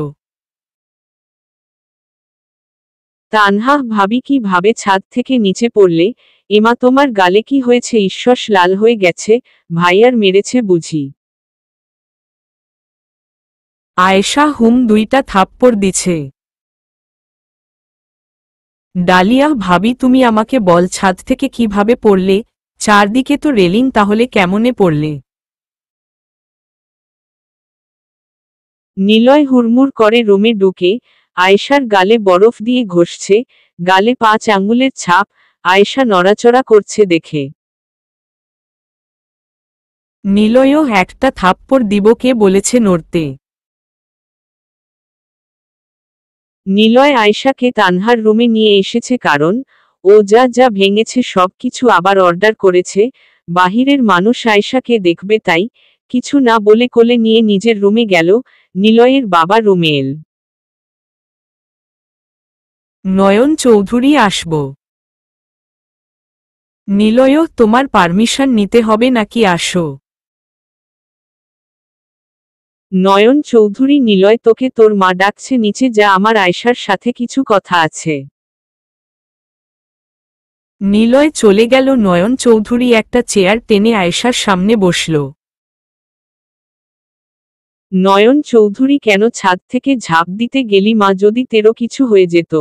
B: তানহা, ভাবি কি ভাবে ছাদ থেকে নিচে পড়লে? এমা, তোমার গালে কি হয়েছে? ঈশ্বস লাল হয়ে গেছে। ভাইয়ার মেরেছে বুঝি?
A: আয়েশা, 2টা থাপ্পড় দিছে। ডালিয়া ভাবি তুমি আমাকে বল ছাদ থেকে কিভাবে পড়লে, চারদিকে তো রেলিং, তাহলে কেমনে পড়লে?
B: নিলয় হুড়মুড় করে রুমে ঢুকে, আয়েশার গালে বরফ দিয়ে ঘষছে, গালে 5 আঙ্গুলের ছাপ, আয়েশা নড়াচড়া করছে দেখে।
A: নিলয়ও একটা থাপ্পড় দিব, কে বলেছে নড়তে?
B: নিলয় আয়েশাকে তানহার রুমে নিয়ে এসেছে কারণ ও যা যা ভেঙেছে সব কিছু আবার অর্ডার করেছে, বাহিরের মানুষ আয়েশাকে দেখবে তাই। কিছু না বলে কোলে নিয়ে নিজের রুমে গেল। নিলয়ের বাবা রুমেল।
A: নয়ন চৌধুরী আসব। নিলয়, তোমার পারমিশন নিতে হবে নাকি? আসো।
B: নয়ন চৌধুরী নিলয়, তোকে তোর মা ডাকছে, নিচে যা, আমার আয়েশার সাথে কিছু কথা আছে।
A: নিলয় চলে গেল। নয়ন চৌধুরী একটা চেয়ার টেনে আয়েশার সামনে বসল।
B: নয়ন চৌধুরী, কেন ছাদ থেকে ঝাঁপ দিতে গেলি মা? যদি তেরো কিছু হয়ে যেত?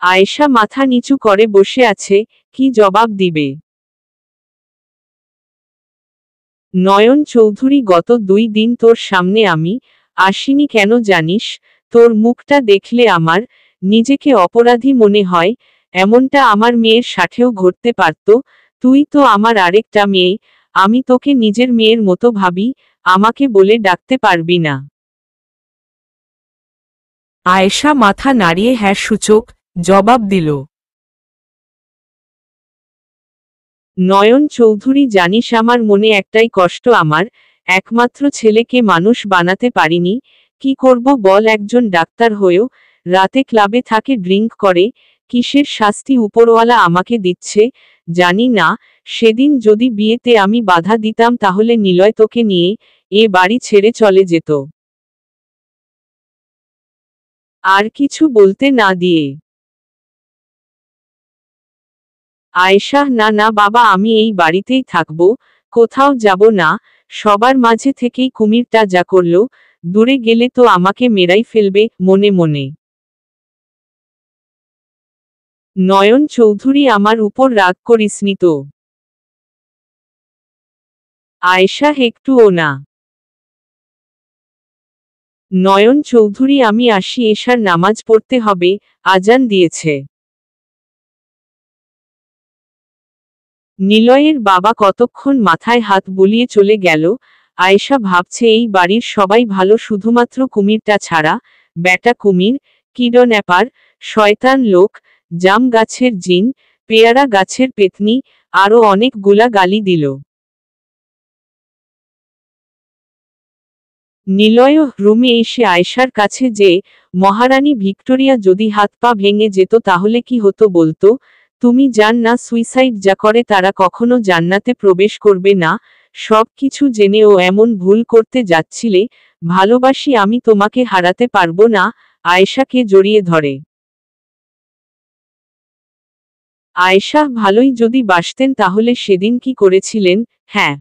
B: আয়েশা মাথা নিচু করে বসে আছে, কি জবাব দিবে? নয়ন চৌধুরী, গত 2 দিন তোর সামনে আমি আসিনি কেন জানিস? তোর মুখটা দেখলে আমার নিজেকে অপরাধী মনে হয়। এমনটা আমার মেয়ের সাথেও ঘটতে পারত। তুই তো আমার আরেকটা মেয়ে, আমি তোকে নিজের মেয়ের মতো ভাবি, আমাকে বলে ডাকতে পারবি না?
A: আয়েশা মাথা নাড়িয়ে হ্যাঁ সূচক জবাব দিল।
B: নয়ন চৌধুরী, জানিস আমার মনে একটাই কষ্ট, আমার একমাত্র ছেলেকে মানুষ বানাতে পারিনি। কি করব বল? একজন ডাক্তার হয়েও রাতে ক্লাবে থাকে, ড্রিঙ্ক করে। কিসের শাস্তি উপরওয়ালা আমাকে দিচ্ছে জানি না। সেদিন যদি বিয়েতে আমি বাধা দিতাম তাহলে নিলয় তোকে নিয়ে এ বাড়ি ছেড়ে চলে যেত। আর কিছু বলতে না দিয়ে আয়েশা, না না বাবা, আমি এই বাড়িতেই থাকবো, কোথাও যাব না। সবার মাঝে থেকেই কুমিরটা যা করলো, দূরে গেলে তো আমাকে মেরাই ফেলবে মনে মনে। নয়ন চৌধুরী, আমার উপর রাগ করিসনি তো? আয়েশা, একটুও না। নয়ন চৌধুরী, আমি আসি, এশার নামাজ পড়তে হবে, আজান দিয়েছে। নিলয়ের বাবা কতক্ষণ মাথায় হাত বুলিয়ে চলে গেল। আয়েশা ভাবছে এই বাড়ির সবাই ভালো, শুধুমাত্র কুমিরটা ছাড়া। ব্যাটা কুমির, কিডন্যাপার, শয়তান লোক, জাম গাছের জিন, পেয়ারা গাছের পেতনি, আরো অনেকগুলা গালি দিল। নিলয় রুমে এসে আয়েশার কাছে যে, মহারানী ভিক্টোরিয়া যদি হাত পা ভেঙে যেত তাহলে কি হতো বলতো? তুমি জান না সুইসাইড যা করে তারা কখনো জান্নাতে প্রবেশ করবে না। সব কিছু জেনেও এমন ভুল করতে যাচ্ছিলে। ভালোবাসি আমি, তোমাকে হারাতে পারবো না। আয়েশাকে জড়িয়ে ধরে। আয়েশা, ভালোই যদি বাসতেন তাহলে সেদিন কি করেছিলেন? হ্যাঁ।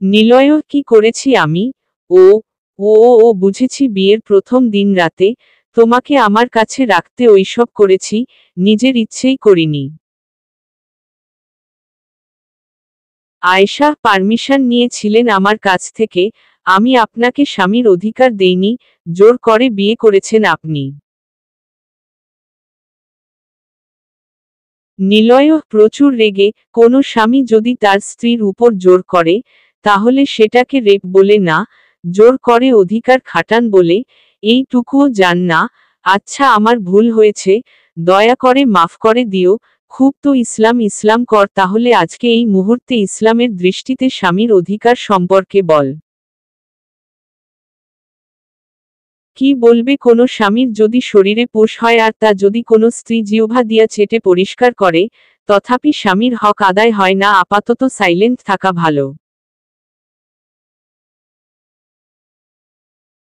B: নিলয়, কি করেছি আমি? ও ও ও ও বুঝেছি, বিয়ের প্রথম দিন রাতে তোমাকে আমার কাছে রাখতে ওইসব করেছি, নিজের ইচ্ছেই করিনি। আয়েশা, পারমিশন নিয়েছিলেন আমার কাছ থেকে, আমি আপনাকে স্বামীর অধিকার দেইনি, জোর করে বিয়ে করেছেন আপনি। নিলয় প্রচুর রেগে, কোনো স্বামী যদি তার স্ত্রীর উপর জোর করে তাহলে সেটাকে রেপ বলে না, জোর করে অধিকার খাটান বলে। এইটুকুও জান না? আচ্ছা, আমার ভুল হয়েছে, দয়া করে মাফ করে দিও। খুব তো ইসলাম ইসলাম কর, তাহলে আজকে এই মুহূর্তে ইসলামের দৃষ্টিতে স্বামীর অধিকার সম্পর্কে বল। কি বলবে? কোনো স্বামীর যদি শরীরে পোষ হয় আর তা যদি কোনো স্ত্রী জিহ্বা দিয়া চেটে পরিষ্কার করে, তথাপি স্বামীর হক আদায় হয় না। আপাতত সাইলেন্ট থাকা ভালো।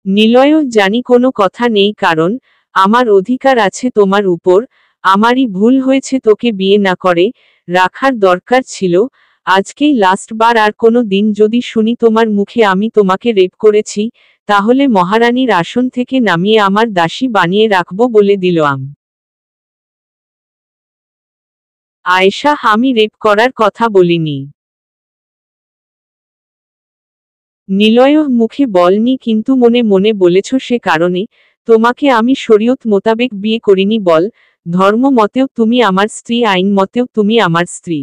B: নিলয়, জানি কোনো কথা নেই, কারণ আমার অধিকার আছে তোমার উপর। আমারই ভুল হয়েছে, তোকে বিয়ে না করে রাখার দরকার ছিল। আজকেই লাস্ট বার, আর কোনো দিন যদি শুনি তোমার মুখে আমি তোমাকে রেপ করেছি তাহলে মহারানীর আসন থেকে নামিয়ে আমার দাসী বানিয়ে রাখবো বলে দিলাম। আয়েশা, আমি রেপ করার কথা বলিনি। নিলয় মুখে বলনি, কিন্তু মনে মনে বলেছ, সে কারণে তোমাকে আমি শরীয়ত মোতাবেক বিয়ে করিনি। বল, ধর্ম মতেও তুমি আমার স্ত্রী, আইন মতেও তুমি আমার স্ত্রী।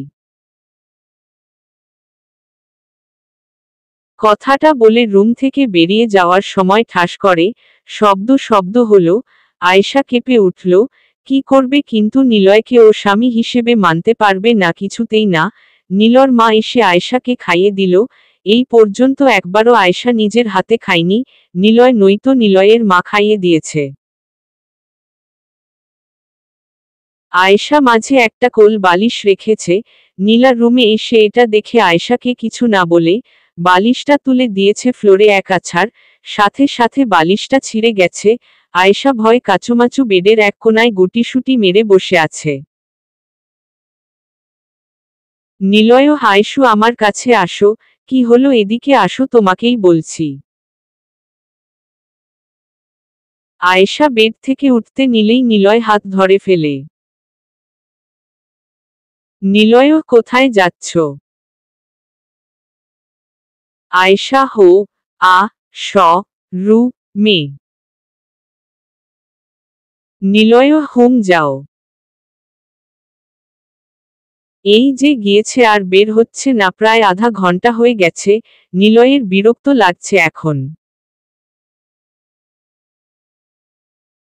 B: কথাটা বলে রুম থেকে বেরিয়ে যাওয়ার সময় ঠাস করে শব্দ হলো। আয়েশা কেঁপে উঠল। কি করবে কিন্তু নিলয়কে ও স্বামী হিসেবে মানতে পারবে না, কিছুতেই না। নীলর মা এসে আয়েশাকে খাইয়ে দিল। এই পর্যন্ত একবারও আয়েশা নিজের হাতে খায়নি, নিলয় নয়তো নিলয়ের মা খাইয়ে দিয়েছে। আয়েশা মাঝে একটা কোল বালিশ রেখেছে। নীলা রুমে এসে এটা দেখে আয়েশাকে কিছু না বলে বালিশটা তুলে দিয়েছে ফ্লোরে এক আছাড়। সাথে সাথে বালিশটা ছিঁড়ে গেছে। আয়েশা ভয়ে কাচুমাচু বেডের এক কোনায় গুটিসুটি মেরে বসে আছে। নিলয়, আয়েশু, আমার কাছে আসো। কি হলো? এদিকে আসো, তোমাকেই বলছি। আয়েশা বেড থেকে উঠতে নিলেই নিলয় হাত ধরে ফেলে। নিলয়, কোথায় যাচ্ছ? আয়েশা, হো আ স রু মে। নিলয়, হোম যাও। এই যে গিয়েছে, আর বের হচ্ছে না, প্রায় আধা ঘন্টা হয়ে গেছে। নিলয়ের বিরক্ত লাগছে এখন।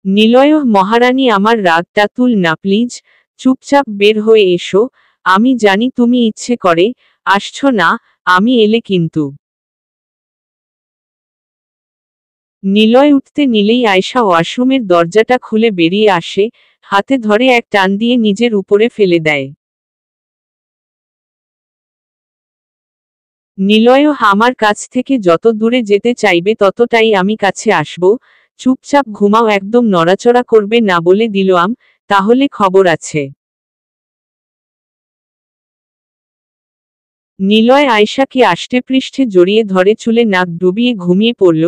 B: নিলয়, মহারানী, আমার রাগটা তুল না প্লিজ। চুপচাপ বের হয়ে এসো। আমি জানি তুমি ইচ্ছে করে আসছো না, আমি এলে কিন্তু। নিলয় উঠতে নিলেই আয়েশা ওয়াশরুমের দরজাটা খুলে বেরিয়ে আসে, হাতে ধরে এক টান দিয়ে নিজের উপরে ফেলে দেয়। নিলয়, আমার কাছ থেকে যত দূরে যেতে চাইবে ততটাই আমি কাছে আসব। চুপচাপ ঘুমাও, একদম নড়াচড়া করবে না বলে দিলাম, তাহলে খবর আছে। নিলয় আয়েশাকে আষ্টেপৃষ্ঠে জড়িয়ে ধরে চুলে নাক ডুবিয়ে ঘুমিয়ে পড়ল।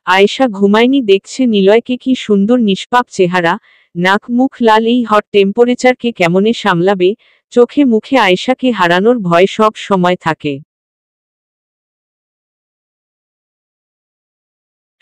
B: আয়েশা ঘুমায়নি, দেখছে নিলয়কে, কি সুন্দর নিষ্পাপ চেহারা, নাক মুখ লাল, এই হট টেম্পারেচারকে কেমনে সামলাবে। চোখে মুখে আয়েশাকে হারানোর ভয় সব সময় থাকে।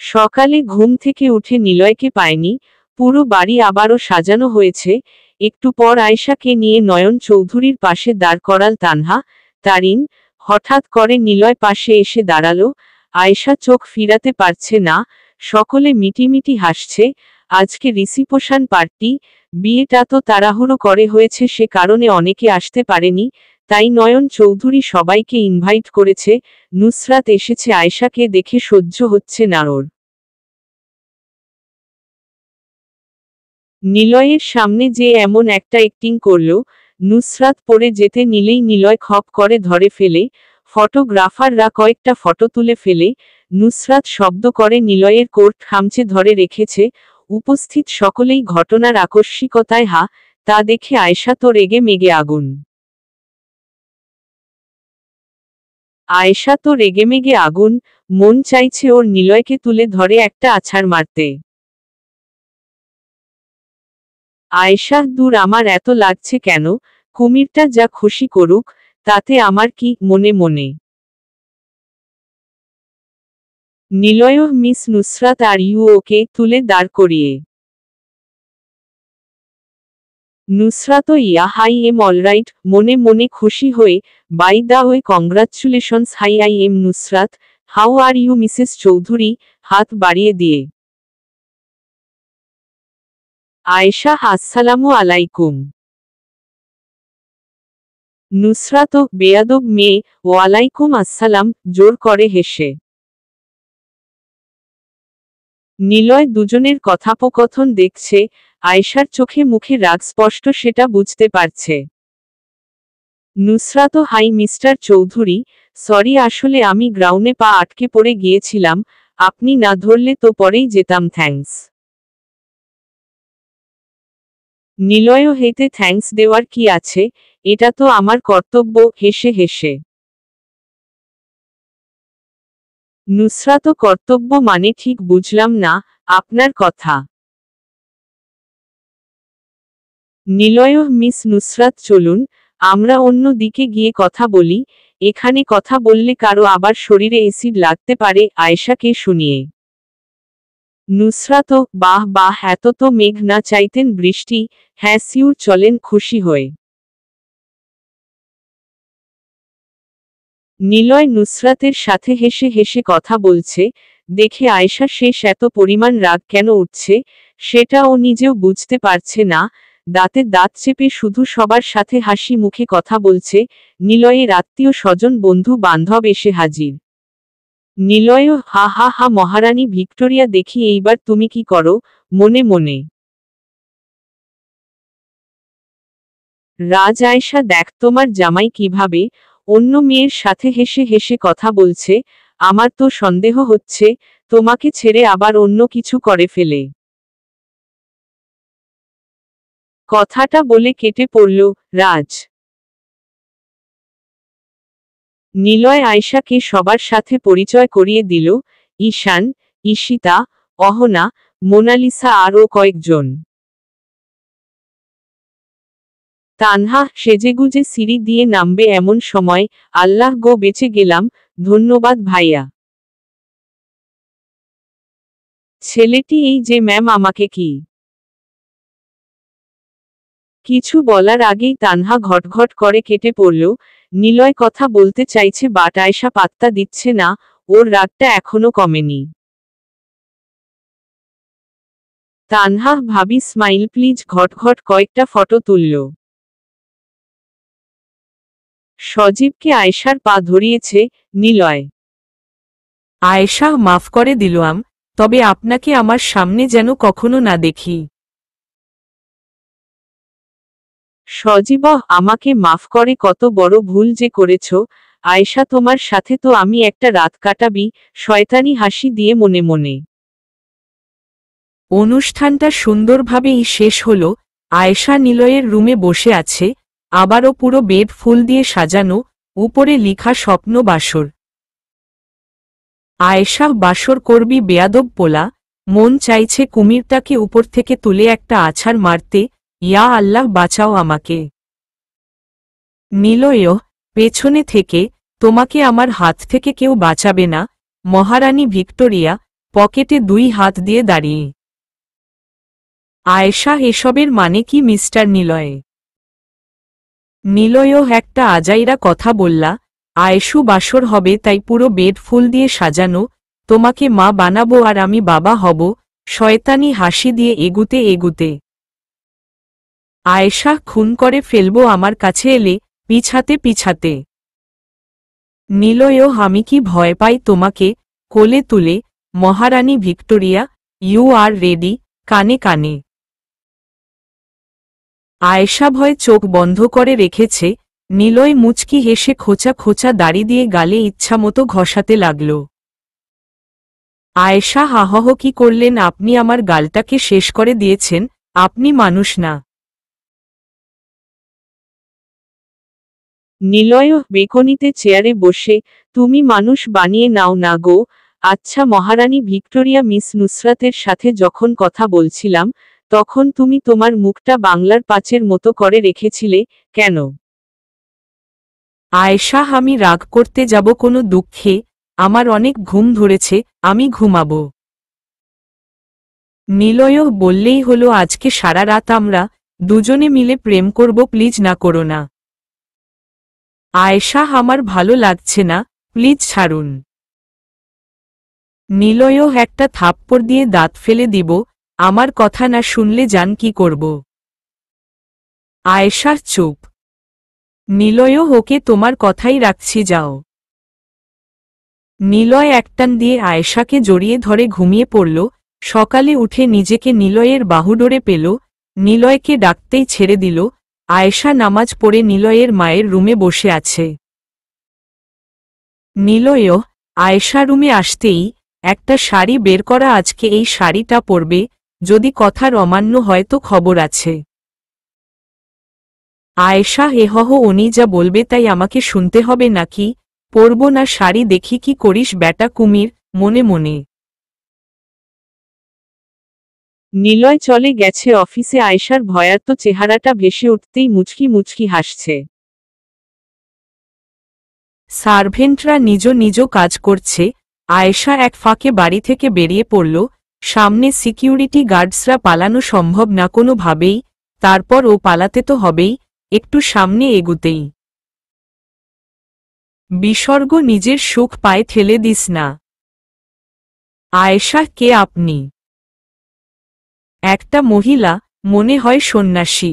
B: সকালে ঘুম থেকে উঠে নিলয়কে পায়নি। পুরো বাড়ি আবারও সাজানো হয়েছে। একটু পর আয়েশাকে নিয়ে নয়ন চৌধুরীর পাশে দাঁড় করাল তানহা। তারিন হঠাৎ করে নিলয় পাশে এসে দাঁড়ালো। আয়েশা চোখ ফিরাতে পারছে না। সকলে মিটিমিটি হাসছে। আজকে রিসিপশন পার্টি, বিয়েটা তো তাড়াহুড়ো করে হয়েছে, সে কারণে অনেকে আসতে পারেনি। তাই নয়ন চৌধুরী সবাইকে ইনভাইট করেছে। নুসরাত এসেছে, আয়েশাকে দেখে সহ্য হচ্ছে না ওর। নিলয়ের সামনে যে এমন একটা অ্যাক্টিং করলো। নুসরাত পড়ে যেতে নিলেই নিলয় খপ করে ধরে ফেলে। ফটোগ্রাফাররা কয়েকটা ফটো তুলে ফেলে। নুসরাত শব্দ করে নিলয়ের কোট খামচে ধরে রেখেছে। উপস্থিত সকলেই ঘটনার আকস্মিকতায় হা তা দেখে আয়েশা তো রেগে মেগে আগুন। আয়েশা তো রেগেমেগে আগুন, মন চাইছে ওর নিলয়কে তুলে ধরে একটা আছাড় মারতে। আয়েশা, দূর, আমার এত লাগছে কেন? কুমিরটা যা খুশি করুক, তাতে আমার কি, মনে মনে। Niloy, miss Nusrat, are you okay? তুলে দাঁড় করিয়ে। Nusrat, yeah, I am alright, মনে মনে খুশি হয়ে। By the way, congratulations. Hi, I am Nusrat. How are you Mrs Chowdhury? হাত বাড়িয়ে দিয়ে। আয়েশা, আসসালামু আলাইকুম। নুসরাত, বেয়াদব মেয়ে, ওয়ালাইকুম আসসালাম, জোর করে হেসে। নিলয় দুজনের কথোপকথন দেখছে। আয়েশার চোখে মুখে রাগ স্পষ্ট, সেটা বুঝতে পারছে। Nusrat, high mister Chowdhury, sorry, আসলে আমি গ্রাউন্ডে পা আটকে পড়ে গিয়েছিলাম, আপনি না ধরলে তো পরেই যেতাম, থ্যাঙ্কস। নিলয়, হেতে থ্যাঙ্কস দেওয়ার কি আছে, এটা তো আমার কর্তব্য, হেসে হেসে। নুসরাত কর্তব্য মানে ঠিক বুঝলাম না আপনার কথা। নিলয় মিস নুসরাত চলুন আমরা অন্য দিকে গিয়ে কথা বলি, এখানে কথা বললে কারো আবার শরীরে অ্যাসিড লাগতে পারে। আয়েশাকে শুনিয়ে নুসরাত বাহ বাহ, এত তো মেঘ না চাইতেন বৃষ্টি। হ্যাঁ সিউর, চলেন খুশি হয়ে। নিলয় নুসরাতের সাথে হেসে হেসে কথা বলছে দেখে আয়েশা শেষ এত পরিমাণ রাগ কেন উঠছে সেটা ও নিজেও বুঝতে পারছে না। দাঁতে দাঁত চেপে শুধু সবার সাথে হাসি মুখে কথা বলছে। নিলয়ের আত্মীয় স্বজন বন্ধু বান্ধব এসে হাজির। নিলয় হা হা হা, মহারানী ভিক্টোরিয়া দেখি এইবার তুমি কি করো মনে মনে। রাজ আয়েশা দেখ তোমার জামাই কিভাবে অন্য মেয়ের সাথে হেসে হেসে কথা বলছে, আমার তো সন্দেহ হচ্ছে তোমাকে ছেড়ে আবার অন্য কিছু করে ফেলে। কথাটা বলে কেটে পড়ল রাজ। নিলয় আয়েশাকে সবার সাথে পরিচয় করিয়ে দিল, ঈশান, ঈশিতা, অহনা, মোনালিসা আরও কয়েকজন। তানহা সেজেগুজে সিঁড়ি দিয়ে নামবে এমন সময়, আল্লাহ গো বেঁচে গেলাম, ধন্যবাদ ভাইয়া। ছেলেটি এই যে ম্যাম আমাকে কি কিছু বলার আগেই তানহা ঘটঘট করে কেটে পড়ল। নিলয় কথা বলতে চাইছে বাট আয়েশা পাত্তা দিচ্ছে না, ওর রাগটা এখনো কমেনি। তানহা ভাবি স্মাইল প্লিজ, ঘটঘট কয়েকটা ফটো তুলল। সজীবকে আয়েশার পা ধরিয়েছে নিলয়।
A: আয়েশা মাফ করে দিলাম, তবে আপনাকে আমার সামনে যেন কখনো না দেখি।
B: সজীব আমাকে মাফ করে, কত বড় ভুল যে করেছ। আয়েশা তোমার সাথে তো আমি একটা রাত কাটাবি, শয়তানি হাসি দিয়ে মনে মনে।
A: অনুষ্ঠানটা সুন্দরভাবেই শেষ হল। আয়েশা নিলয়ের রুমে বসে আছে, আবারও পুরো বেড ফুল দিয়ে সাজানো, উপরে লিখা স্বপ্ন বাসর। আয়েশা বাসর করবি বেয়াদব পোলা, মন চাইছে কুমিরটাকে উপর থেকে তুলে একটা আছাড় মারতে, ইয়া আল্লাহ বাঁচাও আমাকে। নিলয় পেছনে থেকে, তোমাকে আমার হাত থেকে কেউ বাঁচাবে না। মহারানী ভিক্টোরিয়া পকেটে 2 হাত দিয়ে দাঁড়িয়ে। আয়েশা এসবের মানে কি মিস্টার নিলয়? নিলয়ও একটা আজাইরা কথা বললা, আয়েশু বাসর হবে তাই পুরো বেড ফুল দিয়ে সাজানো, তোমাকে মা বানাবো আর আমি বাবা হব। শয়তানি হাসি দিয়ে এগুতে এগুতে আয়েশা খুন করে ফেলবো আমার কাছে এলে, পিছাতে পিছাতে। নিলয়ও আমি কি ভয় পাই তোমাকে, কোলে তুলে। মহারানী ভিক্টোরিয়া ইউ আর রেডি, কানে কানে। আয়েশা ভয়ে চোখ বন্ধ করে রেখেছে। নিলয় মুচকি হেসে খোঁচা খোঁচা দাড়ি দিয়ে গালে ইচ্ছামতো ঘষাতে লাগল। আয়েশা হাহহ কি করলেন আপনি? আমার গালটাকে শেষ করে দিয়েছেন, আপনি মানুষ না।
B: নিলয় বেকনিতে চেয়ারে বসে, তুমি মানুষ বানিয়ে নাও না গো। আচ্ছা মহারানী ভিক্টোরিয়া, মিস নুসরাতের সাথে যখন কথা বলছিলাম তখন তুমি তোমার মুখটা বাংলার পাঁচের মতো করে রেখেছিলে কেন?
A: আয়েশা আমি রাগ করতে যাব কোনো দুঃখে? আমার অনেক ঘুম ধরেছে, আমি ঘুমাবো। নিলয় বললেই হলো আজকে সারা রাত আমরা দুজনে মিলে প্রেম করব, প্লিজ না করো না। আয়েশা আমার ভালো লাগছে না, প্লিজ ছাড়ুন। নিলয় একটা থাপ্পড় দিয়ে দাঁত ফেলে দিব, আমার কথা না শুনলে জান কি করব। আয়েশা চুপ। নিলয় ওকে তোমার কথাই রাখছি, যাও। নিলয় একটান দিয়ে আয়েশাকে জড়িয়ে ধরে ঘুমিয়ে পড়ল। সকালে উঠে নিজেকে নিলয়ের বাহুডোরে পেল, নিলয়কে ডাকতেই ছেড়ে দিল। আয়েশা নামাজ পড়ে নিলয়ের মায়ের রুমে বসে আছে। নিলয় আয়েশা রুমে আসতেই একটা শাড়ি বের করা, আজকে এই শাড়িটা পরবে, যদি কথার অমান্য হয় তো খবর আছে। আয়েশা এহহ উনি যা বলবে তাই আমাকে শুনতে হবে নাকি? পরব না শাড়ি, দেখি কি করিস ব্যাটা কুমির, মনে মনে।
B: নিলয় চলে গেছে অফিসে। আয়েশার ভয়ার্ত চেহারাটা ভেসে উঠতেই মুচকি মুচকি হাসছে।
A: সার্ভেন্টরা নিজ নিজ কাজ করছে। আয়েশা এক ফাঁকে বাড়ি থেকে বেরিয়ে পড়ল। সামনে সিকিউরিটি গার্ডসরা, পালানো সম্ভব না কোনোভাবেই। তারপর ও পালাতে তো হবেই, একটু সামনে এগুতেই। বিসর্গ, নিজের সুখ পায়ে ঠেলে দিস না। আয়েশা, কে আপনি? একটা মহিলা, মনে হয় সন্ন্যাসী।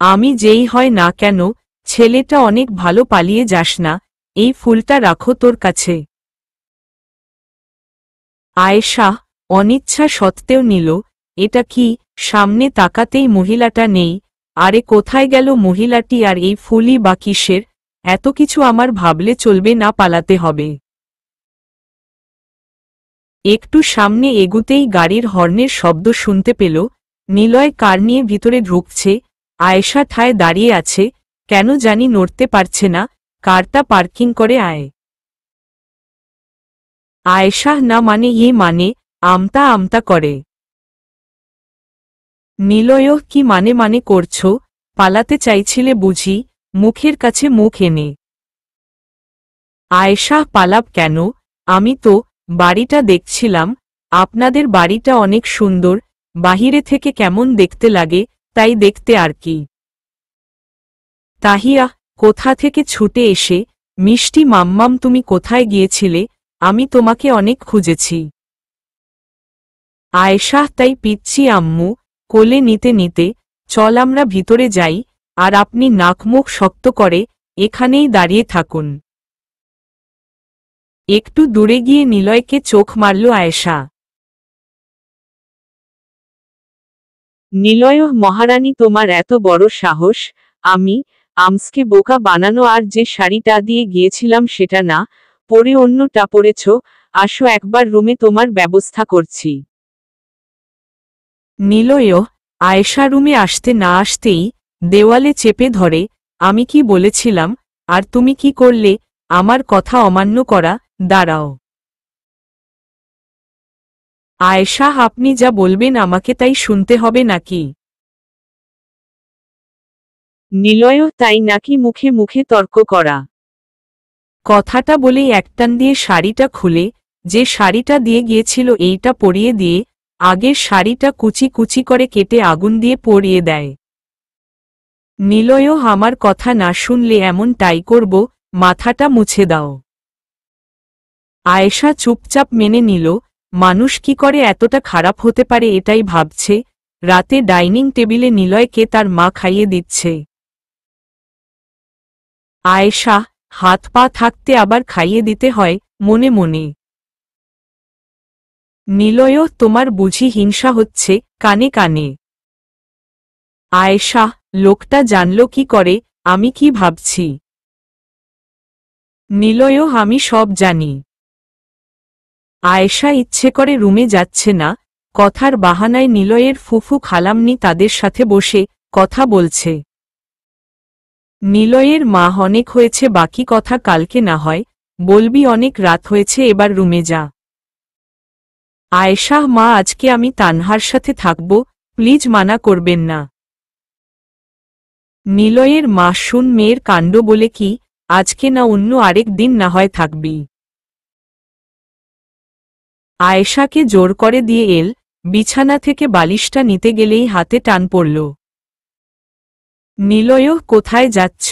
A: আমি যেই হয় না কেন, ছেলেটা অনেক ভালো, পালিয়ে যাস না, এই ফুলটা রাখো তোর কাছে। আয়েশা অনিচ্ছা সত্ত্বেও নিল। এটা কি? সামনে তাকাতেই মহিলাটা নেই। আরে কোথায় গেল মহিলাটি, আর এই ফুলই বা কিসের? এত কিছু আমার ভাবলে চলবে না, পালাতে হবে। একটু সামনে এগুতেই গাড়ির হর্নের শব্দ শুনতে পেল। নিলয় কার নিয়ে ভিতরে ঢুকছে। আয়েশা ঠায় দাঁড়িয়ে আছে, কেন জানি নড়তে পারছে না। কারটা পার্কিং করে আয়। আয়েশা না মানে মানে আমতা আমতা করে। নিলয়, কি মানে করছো? পালাতে চাইছিলে বুঝি? মুখের কাছে মুখ এনে। আয়েশা, পালাব কেন? আমি তো বাড়িটা দেখছিলাম। আপনাদের বাড়িটা অনেক সুন্দর, বাহিরে থেকে কেমন দেখতে লাগে, তাই দেখতে আর কি। তাহিয়া কোথা থেকে ছুটে এসে, মিষ্টি মাম্মাম তুমি কোথায় গিয়েছিলে? আমি তোমাকে অনেক খুঁজেছি। আয়েশা, তাই পিচ্ছি আম্মু, কোলে নিতে নিতে। চল আমরা ভিতরে যাই, আর আপনি নাক মুখ শক্ত করে এখানেই দাঁড়িয়ে থাকুন। একটু দূরে গিয়ে নিলয়কে চোখ মারল আয়েশা।
B: নিলয়, মহারানী তোমার এত বড় সাহস! আমি আমসকে বোকা বানানো, আর যে শাড়িটা দিয়ে গিয়েছিলাম সেটা না পরে অন্যটা পরেছ। আসো একবার রুমে, তোমার ব্যবস্থা করছি।
A: নিলয় আয়েশা রুমে আসতে না আসতেই দেওয়ালে চেপে ধরে। আমি কি বলেছিলাম, আর তুমি কি করলে? আমার কথা অমান্য করা, দাঁড়াও। আয়েশা, আপনি যা বলবেন আমাকে তাই শুনতে হবে নাকি?
B: নিলয়, তাই নাকি মুখে মুখে তর্ক করা?
A: কথাটা বলেই একটান দিয়ে শাড়িটা খুলে, যে শাড়িটা দিয়ে গিয়েছিল এইটা পরিয়ে দিয়ে, আগের শাড়িটা কুচি কুচি করে কেটে আগুন দিয়ে পরিয়ে দেয়। নিলয়, আমার কথা না শুনলে এমনটাই করব, মাথাটা মুছে দাও। আয়েশা চুপচাপ মেনে নিল। মানুষ কি করে এতটা খারাপ হতে পারে এটাই ভাবছে। রাতে ডাইনিং টেবিলে নিলয়কে তার মা খাইয়ে দিচ্ছে। আয়েশা, হাত পা থাকতে আবার খাইয়ে দিতে হয়, মনে মনে। নিলয়, তোমার বুঝি হিংসা হচ্ছে? কানে কানে। আয়েশা, লোকটা জানল কি করে আমি কি ভাবছি? নিলয়, আমি সব জানি। আয়েশা ইচ্ছে করে রুমে যাচ্ছে না। কথার বাহানায় নিলয়ের ফুফু খালামনি তাদের সাথে বসে কথা বলছে। নিলয়ের মা, অনেক হয়েছে, বাকি কথা কালকে না হয় বলবি, অনেক রাত হয়েছে, এবার রুমে যা। আয়েশা, মা আজকে আমি তানহার সাথে থাকব, প্লিজ মানা করবেন না। নিলয়ের মা, শুন মেয়ের কাণ্ড, বলে কি আজকে না অন্য আরেক দিন না হয় থাকবি। আয়েশাকে জোর করে দিয়ে বিছানা থেকে বালিশটা নিতে গেলেই হাতে টান পড়ল। নিলয়, কোথায় যাচ্ছ?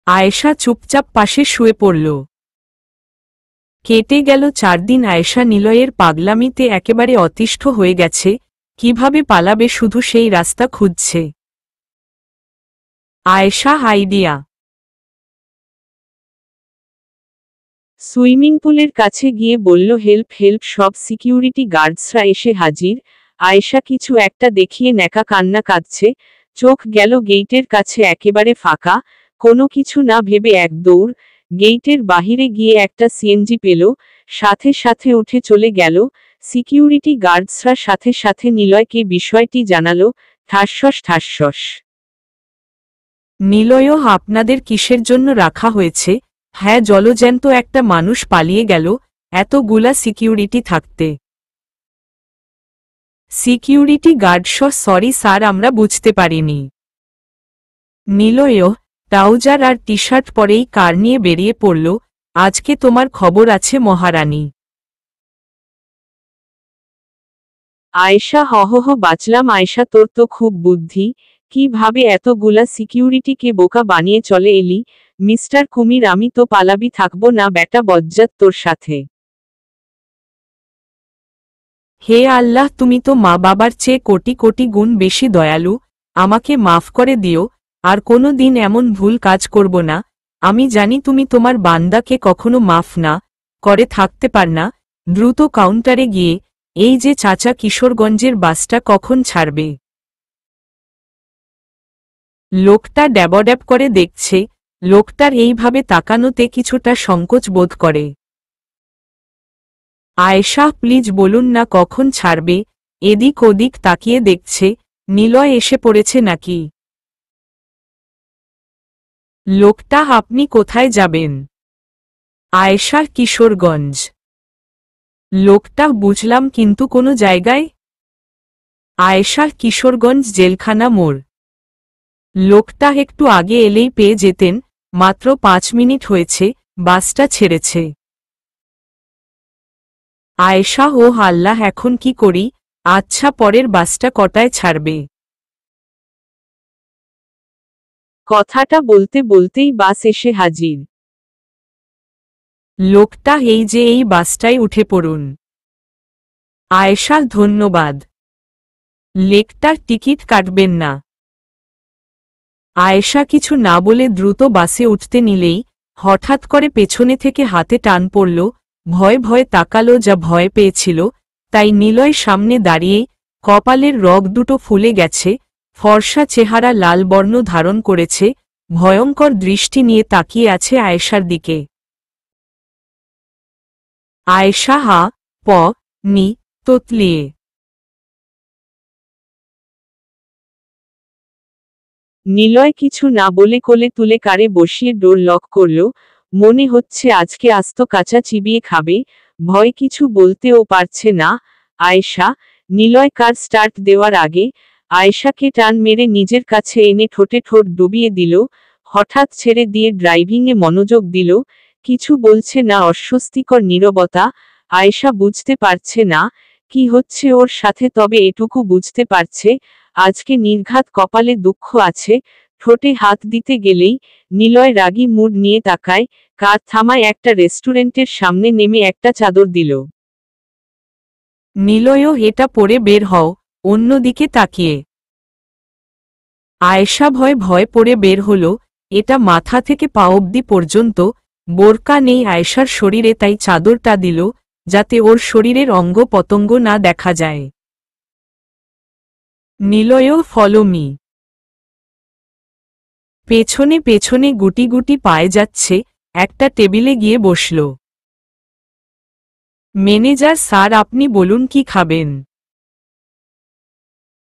A: আয়েশা চুপচাপ পাশে শুয়ে পড়ল। কেটে গেল 4 দিন। আয়েশা নিলয়ের পাগলামিতে একেবারে অতিষ্ঠ হয়ে গেছে। কিভাবে পালাবে, শুধু সেই রাস্তা খুঁজছে। আয়েশা আইডিয়া।
B: সুইমিং পুলের কাছে গিয়ে বলল, হেল্প হেল্প। সব সিকিউরিটি গার্ডসরা এসে হাজির। আয়েশা কিছু একটা দেখিয়ে ন্যাকা কান্না কাঁদছে। চোখ গেল গেইটের কাছে, একেবারে ফাঁকা। কোনো কিছু না ভেবে এক দৌড়। গেইটের বাহিরে গিয়ে একটা সিএনজি পেল, সাথে সাথে উঠে চলে গেল। সিকিউরিটি গার্ডসরা সাথে সাথে নিলয়কে বিষয়টি জানালো। ঠাসস ঠাসস।
A: নিলয়, আপনাদের কিসের জন্য রাখা হয়েছে? হ্যাঁ, জলজ্যান্ত একটা মানুষ পালিয়ে গেল এতগুলা সিকিউরিটি থাকতে। সিকিউরিটি গার্ড: সরি স্যার, আমরা বুঝতে পারিনি। নিলয় ট্রাউজার আর টি শার্ট পরেই কার নিয়ে বেরিয়ে পড়ল। আজকে তোমার খবর আছে মহারানী।
B: আয়েশা: হহ বাঁচলাম। আয়েশা, তোর তো খুব বুদ্ধি, কিভাবে এতগুলা সিকিউরিটিকে বোকা বানিয়ে চলে এলি? মিস্টার কুমির, আমি তো পালাবি থাকবো না বেটা, বজ্জাত তোর সাথে।
A: হে আল্লাহ, তুমি তো মা বাবার চেয়ে কোটি কোটি গুণ বেশি দয়ালু, আমাকে মাফ করে দিও, আর কোনো দিন এমন ভুল কাজ করব না। আমি জানি তুমি তোমার বান্দাকে কখনো মাফ না করে থাকতে পার না। দ্রুত কাউন্টারে গিয়ে এই যে চাচা, কিশোরগঞ্জের বাসটা কখন ছাড়বে? লোকটা ড্যাবড্যাব করে দেখছে। লোকটার এইভাবে তাকানোতে কিছুটা সংকোচ বোধ করে। আয়েশা, প্লিজ বলুন না কখন ছাড়বে। এদিক ওদিক তাকিয়ে দেখছে নিলয় এসে পড়েছে নাকি। লোকটা: আপনি কোথায় যাবেন? আয়েশা: কিশোরগঞ্জ। লোকটা: বুঝলাম, কিন্তু কোনো জায়গায়? আয়েশা: কিশোরগঞ্জ জেলখানা মোড়। লোকটা: একটু আগে এলেই পেয়ে যেতেন, মাত্র 5 মিনিট হয়েছে, বাসটা ছেড়েছে। আয়েশা: ও আল্লাহ, এখন কি করি? আচ্ছা, পরের বাসটা কটায় ছাড়বে?
B: কথাটা বলতে বলতেই বাস এসে হাজির।
A: লোকটা: এই যে এই বাসটায় উঠে পড়ুন। আয়েশা: ধন্যবাদ। লোকটার টিকিট কাটবেন না? আয়েশা কিছু না বলে দ্রুত বাসে উঠতে নিলেই হঠাৎ করে পেছনে থেকে হাতে টান পড়ল। ভয় ভয় তাকালো, যা ভয় পেয়েছিল তাই নিলয় সামনে দাঁড়িয়ে। কপালের রগ দুটো ফুলে গেছে, ফর্সা চেহারা লাল বর্ণ ধারণ করেছে, ভয়ঙ্কর দৃষ্টি নিয়ে তাকিয়ে আছে আয়েশার দিকে। আয়েশা হা প নি তোতলিয়ে।
B: নিলয় কিছু না বলে কোলে তুলে কারে বসিয়ে ডোর লক করল। মনে হচ্ছে আজকে আস্ত কাঁচা চিবিয়ে খাবে। ভয় কিছু বলতেও পারছে না। আয়েশা: নিলয় কার স্টার্ট দেওয়ার আগে আয়েশাকে টান মেরে নিজের কাছে এনে ঠোঁটে ঠোঁট ডুবিয়ে দিল। হঠাৎ ছেড়ে দিয়ে ড্রাইভিংয়ে মনোযোগ দিল। কিছু বলছে না, অস্বস্তিকর নীরবতা। আয়েশা বুঝতে পারছে না কি হচ্ছে ওর সাথে, তবে এটুকু বুঝতে পারছে আজকে নির্ঘাত কপালে দুঃখ আছে। ঠোঁটে হাত দিতে গেলেই নিলয় রাগী মুড নিয়ে তাকায়। কার থামায় একটা রেস্টুরেন্টের সামনে নেমে একটা চাদর দিল।
A: নিলয়ও এটা পরে বের হও। অন্যদিকে তাকিয়ে আয়েশা ভয় ভয় পড়ে বের হল। এটা মাথা থেকে পা অবধি পর্যন্ত, বোরকা নেই আয়েশার শরীরে, তাই চাদরটা দিল যাতে ওর শরীরের অঙ্গ পতঙ্গ না দেখা যায়। নিলয়ও ফলো মি। পেছনে পেছনে গুটি গুটি পায়ে যাচ্ছে, একটা টেবিলে গিয়ে বসল। ম্যানেজার স্যার, আপনি বলুন কি খাবেন?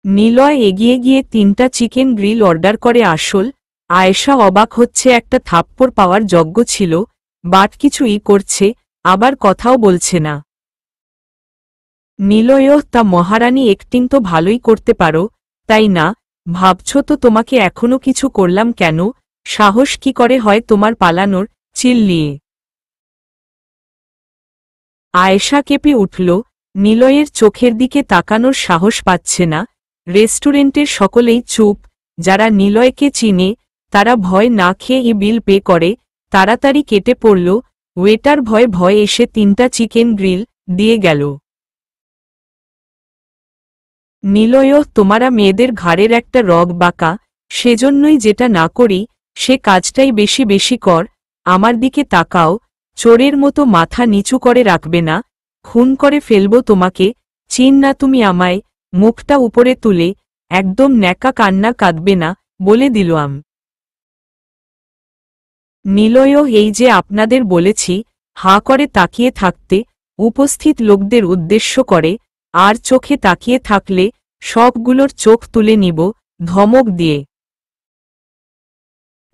A: নিলয় এগিয়ে গিয়ে 3টা চিকেন গ্রিল অর্ডার করে। আসল আয়েশা অবাক হচ্ছে, একটা থাপ্পড় পাওয়ার যোগ্য ছিল, বাট কিছুই করছে, আবার কথাও বলছে না। নিলয়: তা মহারানী, অ্যাক্টিং তো ভালোই করতে পারো, তাই না? ভাবছ তো তোমাকে এখনো কিছু করলাম কেন? সাহস কি করে হয় তোমার পালানোর? চিল্লিয়ে আয়েশা কেঁপে উঠল। নিলয়ের চোখের দিকে তাকানোর সাহস পাচ্ছে না। রেস্টুরেন্টের সকলেই চুপ। যারা নিলয়কে চিনে তারা ভয় না খেয়ে বিল পে করে তাড়াতাড়ি কেটে পড়ল। ওয়েটার ভয়ে ভয়ে এসে 3টা চিকেন গ্রিল দিয়ে গেল। নিলয়: তোমারা মেয়েদের ঘাড়ের একটা রগ বাঁকা, সেজন্যই যেটা না করি সে কাজটাই বেশি বেশি কর। আমার দিকে তাকাও, চোরের মতো মাথা নিচু করে রাখবে না, খুন করে ফেলব তোমাকে। চিন না তুমি আমায়? মুখটা উপরে তুলে একদম ন্যাকা কান্না কাঁদবে না, বলে দিলাম। নিলয়: এই যে আপনাদের বলেছি হাঁ করে তাকিয়ে থাকতে। উপস্থিত লোকদের উদ্দেশ্য করে, আর চোখে তাকিয়ে থাকলে সবগুলোর চোখ তুলে নিব, ধমক দিয়ে।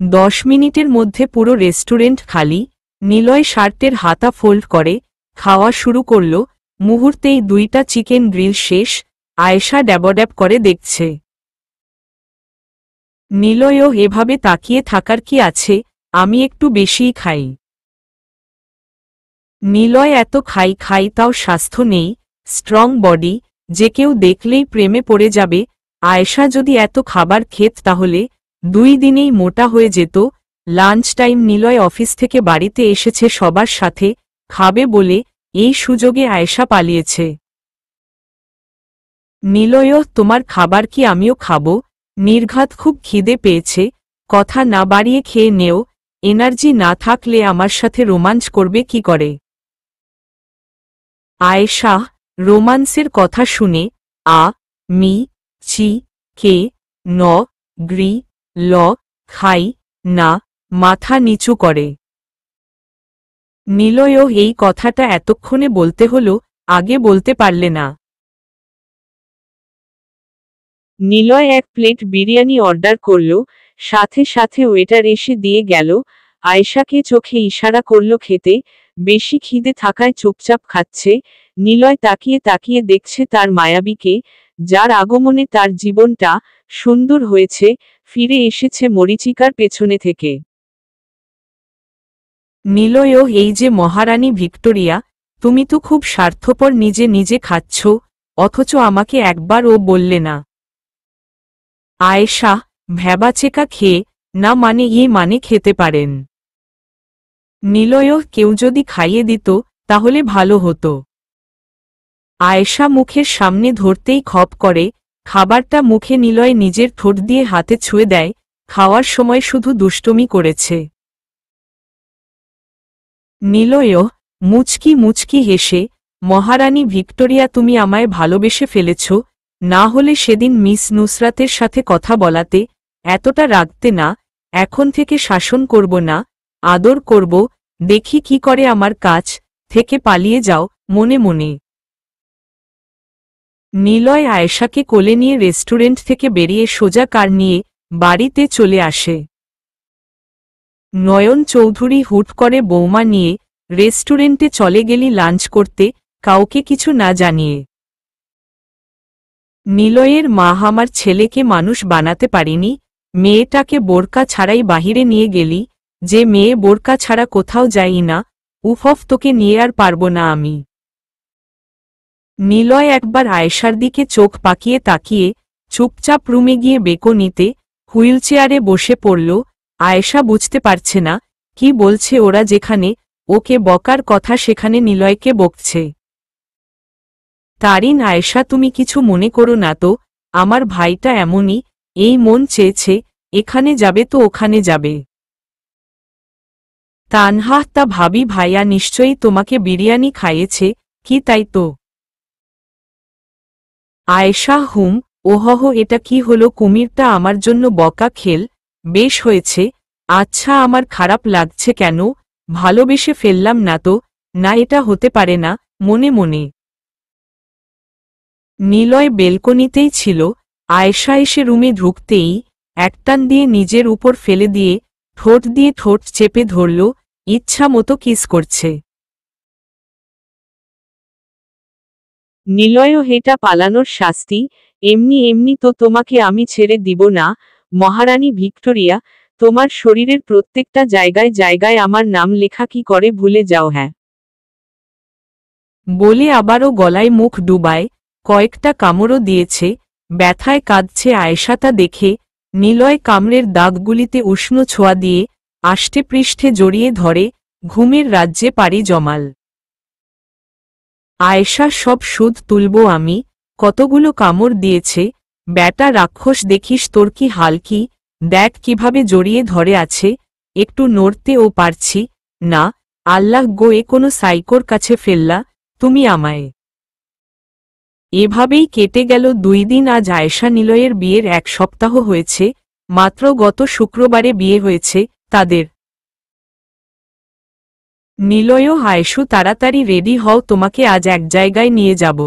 A: 10 মিনিটের মধ্যে পুরো রেস্টুরেন্ট খালি। নিলয় শার্টের হাতা ফোল্ড করে খাওয়া শুরু করল। মুহূর্তেই 2টা চিকেন গ্রিল শেষ। আয়েশা ড্যাবড্যাব করে দেখছে। নিলয়ও এভাবে তাকিয়ে থাকার কি আছে, আমি একটু বেশিই খাই। নিলয় এত খাই তাও স্বাস্থ্য নেই, স্ট্রং বডি, যে কেউ দেখলেই প্রেমে পড়ে যাবে। আয়েশা যদি এত খাবার খেত তাহলে 2 দিনেই মোটা হয়ে যেত। লাঞ্চ টাইম, নিলয় অফিস থেকে বাড়িতে এসেছে সবার সাথে খাবে বলে, এই সুযোগে আয়েশা পালিয়েছে। নিলয়ও, তোমার খাবার কি আমিও খাবো? নির্ঘাত খুব খিদে পেয়েছে, কথা না বাড়িয়ে খেয়ে নেও, এনার্জি না থাকলে আমার সাথে রোমাঞ্চ করবে কি করে? আয়েশা রোমান্সের কথা শুনে আ মি চি কে ন গ্রি ল খাই না মাথা নিচু করে। নিলয়ও এই কথাটা এতক্ষণে বলতে হলো, আগে বলতে পারলে না।
B: নিলয় 1 প্লেট বিরিয়ানি অর্ডার করল, সাথে সাথে ওয়েটার এসে দিয়ে গেল। আয়েশাকে চোখে ইশারা করল খেতে। বেশি খিদে থাকায় চুপচাপ খাচ্ছে। নিলয় তাকিয়ে তাকিয়ে দেখছে তার মায়াবীকে, যার আগমনে তার জীবনটা সুন্দর হয়েছে, ফিরে এসেছে মরীচিকার পেছনে থেকে।
A: নিলয়ও, এই যে মহারানী ভিক্টোরিয়া, তুমি তো খুব স্বার্থপর, নিজে নিজে খাচ্ছ, অথচ আমাকে একবারও বললে না। আয়েশা ভ্যাবাচেকা খেয়ে, না মানে মানে খেতে পারেন। নিলয়ও, কেউ যদি খাইয়ে দিত তাহলে ভালো হতো। আয়েশা মুখের সামনে ধরতেই খপ করে খাবারটা মুখে। নিলয় নিজের ঠোঁট দিয়ে হাতে ছুঁয়ে দেয়, খাওয়ার সময় শুধু দুষ্টুমি করেছে। নিলয়ও মুচকি মুচকি হেসে, মহারানী ভিক্টোরিয়া, তুমি আমায় ভালোবেসে ফেলেছ, না হলে সেদিন মিস নুসরাতের সাথে কথা বলাতে এতটা রাগতে না। এখন থেকে শাসন করব না, আদর করব, দেখি কি করে আমার কাছ থেকে পালিয়ে যাও মনে মনে। নিলয় আয়েশাকে কোলে নিয়ে রেস্টুরেন্ট থেকে বেরিয়ে সোজা কার নিয়ে বাড়িতে চলে আসে। নয়ন চৌধুরী হুট করে বৌমা নিয়ে রেস্টুরেন্টে চলে গেলি লাঞ্চ করতে, কাউকে কিছু না জানিয়ে। নিলয়ের মা, আমার ছেলেকে মানুষ বানাতে পারিনি, মেয়েটাকে বোরকা ছাড়াই বাহিরে নিয়ে গেলি, যে মেয়ে বোরকা ছাড়া কোথাও যাই না, উফফ, তোকে নিয়ে আর পারবো না আমি। নিলয় একবার আয়েশার দিকে চোখ পাকিয়ে তাকিয়ে চুপচাপ রুমে গিয়ে বেকনিতে হুইলচেয়ারে বসে পড়ল। আয়েশা বুঝতে পারছে না কি বলছে ওরা, যেখানে ওকে বকার কথা সেখানে নিলয়কে বকছে। তারিন, আয়েশা তুমি কিছু মনে করো না তো, আমার ভাইটা এমনই, এই মন চেয়েছে এখানে যাবে তো ওখানে যাবে। তানহা, তা ভাবি ভাইয়া নিশ্চয়ই তোমাকে বিরিয়ানি খাইয়েছে কি, তাই তো? আয়েশা, হুম। ওহহ, এটা কি হলো, কুমিরটা আমার জন্য বকা খেল, বেশ হয়েছে। আচ্ছা, আমার খারাপ লাগছে কেন? ভালোবেসে ফেললাম না তো, না এটা হতে পারে না মনে মনে। নিলয় বেলকনিতেই ছিল। আয়েশা এসে রুমে ঢুকতেই একটান দিয়ে নিজের উপর ফেলে দিয়ে ঠোঁট দিয়ে ঠোঁট চেপে ধরল, ইচ্ছা মতো কিস করছে।
B: নিলয়ও, হেটা পালানোর শাস্তি, এমনি এমনি তো তোমাকে আমি ছেড়ে দিব না। মহারানী ভিক্টোরিয়া, তোমার শরীরের প্রত্যেকটা জায়গায় জায়গায় আমার নাম লেখা কি করে ভুলে যাও? হ্যাঁ,
A: বলে আবারও গলায় মুখ ডুবায়, কয়েকটা কামড়ও দিয়েছে, ব্যথায় কাঁদছে আয়েশা। তা দেখে নিলয় কামড়ের দাগগুলিতে উষ্ণ ছোঁয়া দিয়ে আষ্টে পৃষ্ঠে জড়িয়ে ধরে, ঘুমের রাজ্যে পাড়ি জমাল। আয়েশা, সব সুদ তুলব আমি, কতগুলো কামড় দিয়েছে, ব্যাটা রাক্ষস, দেখিস তোর কি হাল কি, দেখ কিভাবে জড়িয়ে ধরে আছে, একটু নড়তেও পারছি না। আল্লাহ গো, এ কোনো সাইকোর কাছে ফেললা তুমি আমায়। এভাবেই কেটে গেল 2 দিন। আজ আয়েশা নিলয়ের বিয়ের 1 সপ্তাহ হয়েছে, মাত্র গত শুক্রবারে বিয়ে হয়েছে তাদের। নিলয়ও, আয়েশু তাড়াতাড়ি রেডি হও, তোমাকে আজ এক জায়গায় নিয়ে যাব।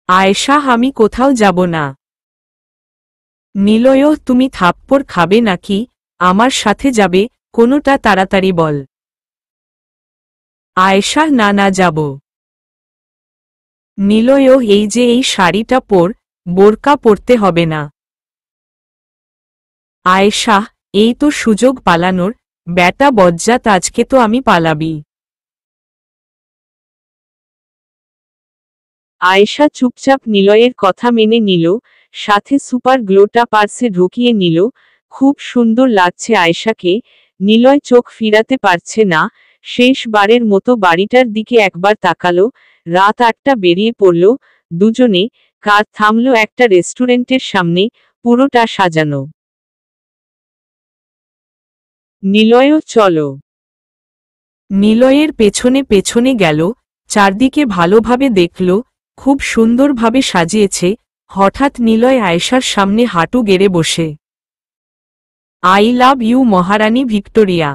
A: আয়েশা, আমি কোথাও যাব না। নিলয়ও, তুমি থাপ্পড় খাবে নাকি? আমার সাথে যাবে, কোনোটা তাড়াতাড়ি বল। আয়েশা না না যাব। নিলয়ও এই যে এই শাড়িটা পর, বোরকা পরতে হবে না। আয়েশা, এই তো সুযোগ পালানোর, ব্যাটা বজ্জাত আজকে তো আমি পালাবি।
B: আয়েশা চুপচাপ নিলয়ের কথা মেনে নিল, সাথে সুপার গ্লোটা পার্সে ঢুকিয়ে নিল। খুব সুন্দর লাগছে আয়েশাকে। নিলয় চোখ ফিরাতে পারছে না, শেষবারের মতো বাড়িটার দিকে একবার তাকালো। রাত 8টা বেরিয়ে পড়ল দুজনে। কার থামল একটা রেস্টুরেন্টের সামনে, পুরোটা সাজানো। নিলয়ও চলো।
A: নিলয়ের পেছনে পেছনে গেল, চারদিকে ভালোভাবে দেখল, খুব সুন্দরভাবে সাজিয়েছে। হঠাৎ নিলয় আয়েশার সামনে হাঁটু গেড়ে বসে, আই লাভ ইউ মহারানী ভিক্টোরিয়া।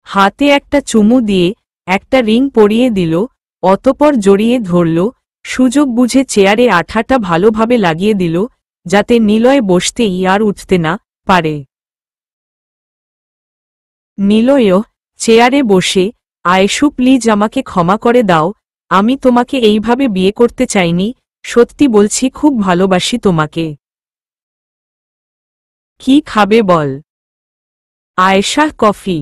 A: হাতে একটা চুমু দিয়ে একটা রিং পরিয়ে দিল, অতপর জড়িয়ে ধরল। সুযোগ বুঝে চেয়ারে আঠাটা ভালোভাবে লাগিয়ে দিল, যাতে নিলয় বসতেই আর উঠতে না পারে। নিলয়ও চেয়ারে বসে, আয়েশু প্লিজ আমাকে ক্ষমা করে দাও, আমি তোমাকে এইভাবে বিয়ে করতে চাইনি, সত্যি বলছি খুব ভালোবাসি তোমাকে। কি খাবে বল? আয়েশা কফি।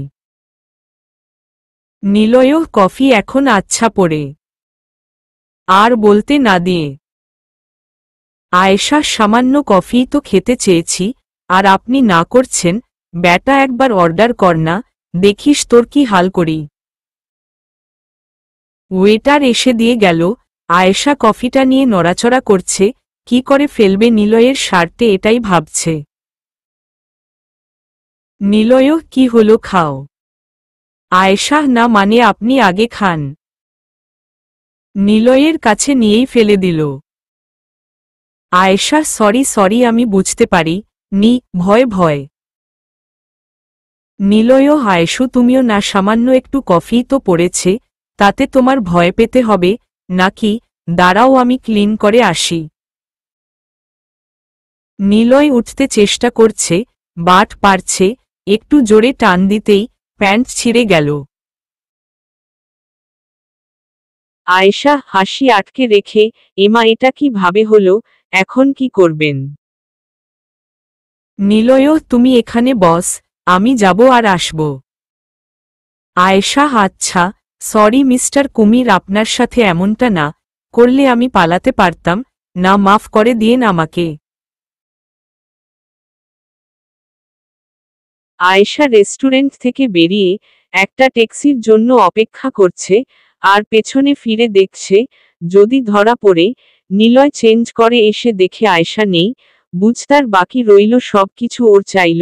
A: নিলয়ও কফি এখন আচ্ছা পড়ে। আর বলতে না দিয়ে, আয়েশা সামান্য কফি তো খেতে চেয়েছি, আর আপনি না করছেন, ব্যাটা একবার অর্ডার কর না, দেখিস তোর কি হাল করি। ওয়েটার এসে দিয়ে গেল, আয়েশা কফিটা নিয়ে নড়াচড়া করছে, কি করে ফেলবে নিলয়ের শার্টে এটাই ভাবছে। নিলয়ও কি হলো খাও। আয়েশা না মানে আপনি আগে খান। নিলয়ের কাছে নিয়েই ফেলে দিল। আয়েশা সরি সরি আমি বুঝতে পারি নি, ভয় ভয়। নিলয়ও আয়েশু তুমিও না সামান্য একটু কফি তো পড়েছে, তাতে তোমার ভয় পেতে হবে নাকি, দাঁড়াও আমি ক্লিন করে আসি। নিলয় উঠতে চেষ্টা করছে, বাট পারছে, একটু জোরে টান দিতেই প্যান্ট ছিঁড়ে গেল।
B: আয়েশা হাসি আটকে রেখে, এমা এটা কি ভাবে হলো, এখন কি করবেন?
A: নিলয়ও তুমি এখানে বস, আমি যাব আর আসব। আয়েশা আচ্ছা, সরি মিস্টার কুমির আপনার সাথে এমনটা না করলে আমি পালাতে পারতাম না, মাফ করে দিয়েন আমাকে।
B: আয়েশা রেস্টুরেন্ট থেকে বেরিয়ে একটা ট্যাক্সির জন্য অপেক্ষা করছে, আর পেছনে ফিরে দেখছে যদি ধরা পড়ে। নিলয় চেঞ্জ করে এসে দেখে আয়েশা নেই, বুঝতার বাকি রইল সবকিছু ওর চাইল।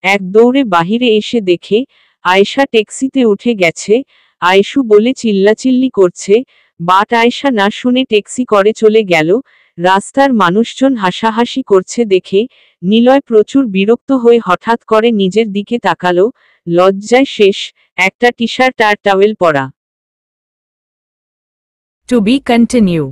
B: এক দৌড়ে বাহিরে এসে দেখে আয়েশা ট্যাক্সিতে উঠে গেছে। আয়েশু বলে চিল্লাচিল্লি করছে, বাট আয়েশা না শুনে ট্যাক্সি করে চলে গেল। রাস্তার মানুষজন হাসাহাসি করছে দেখে নিলয় প্রচুর বিরক্ত হয়ে হঠাৎ করে নিজের দিকে তাকালো, লজ্জায় শেষ, একটা টি শার্ট আর টাওয়েল পরা।
A: To be continue.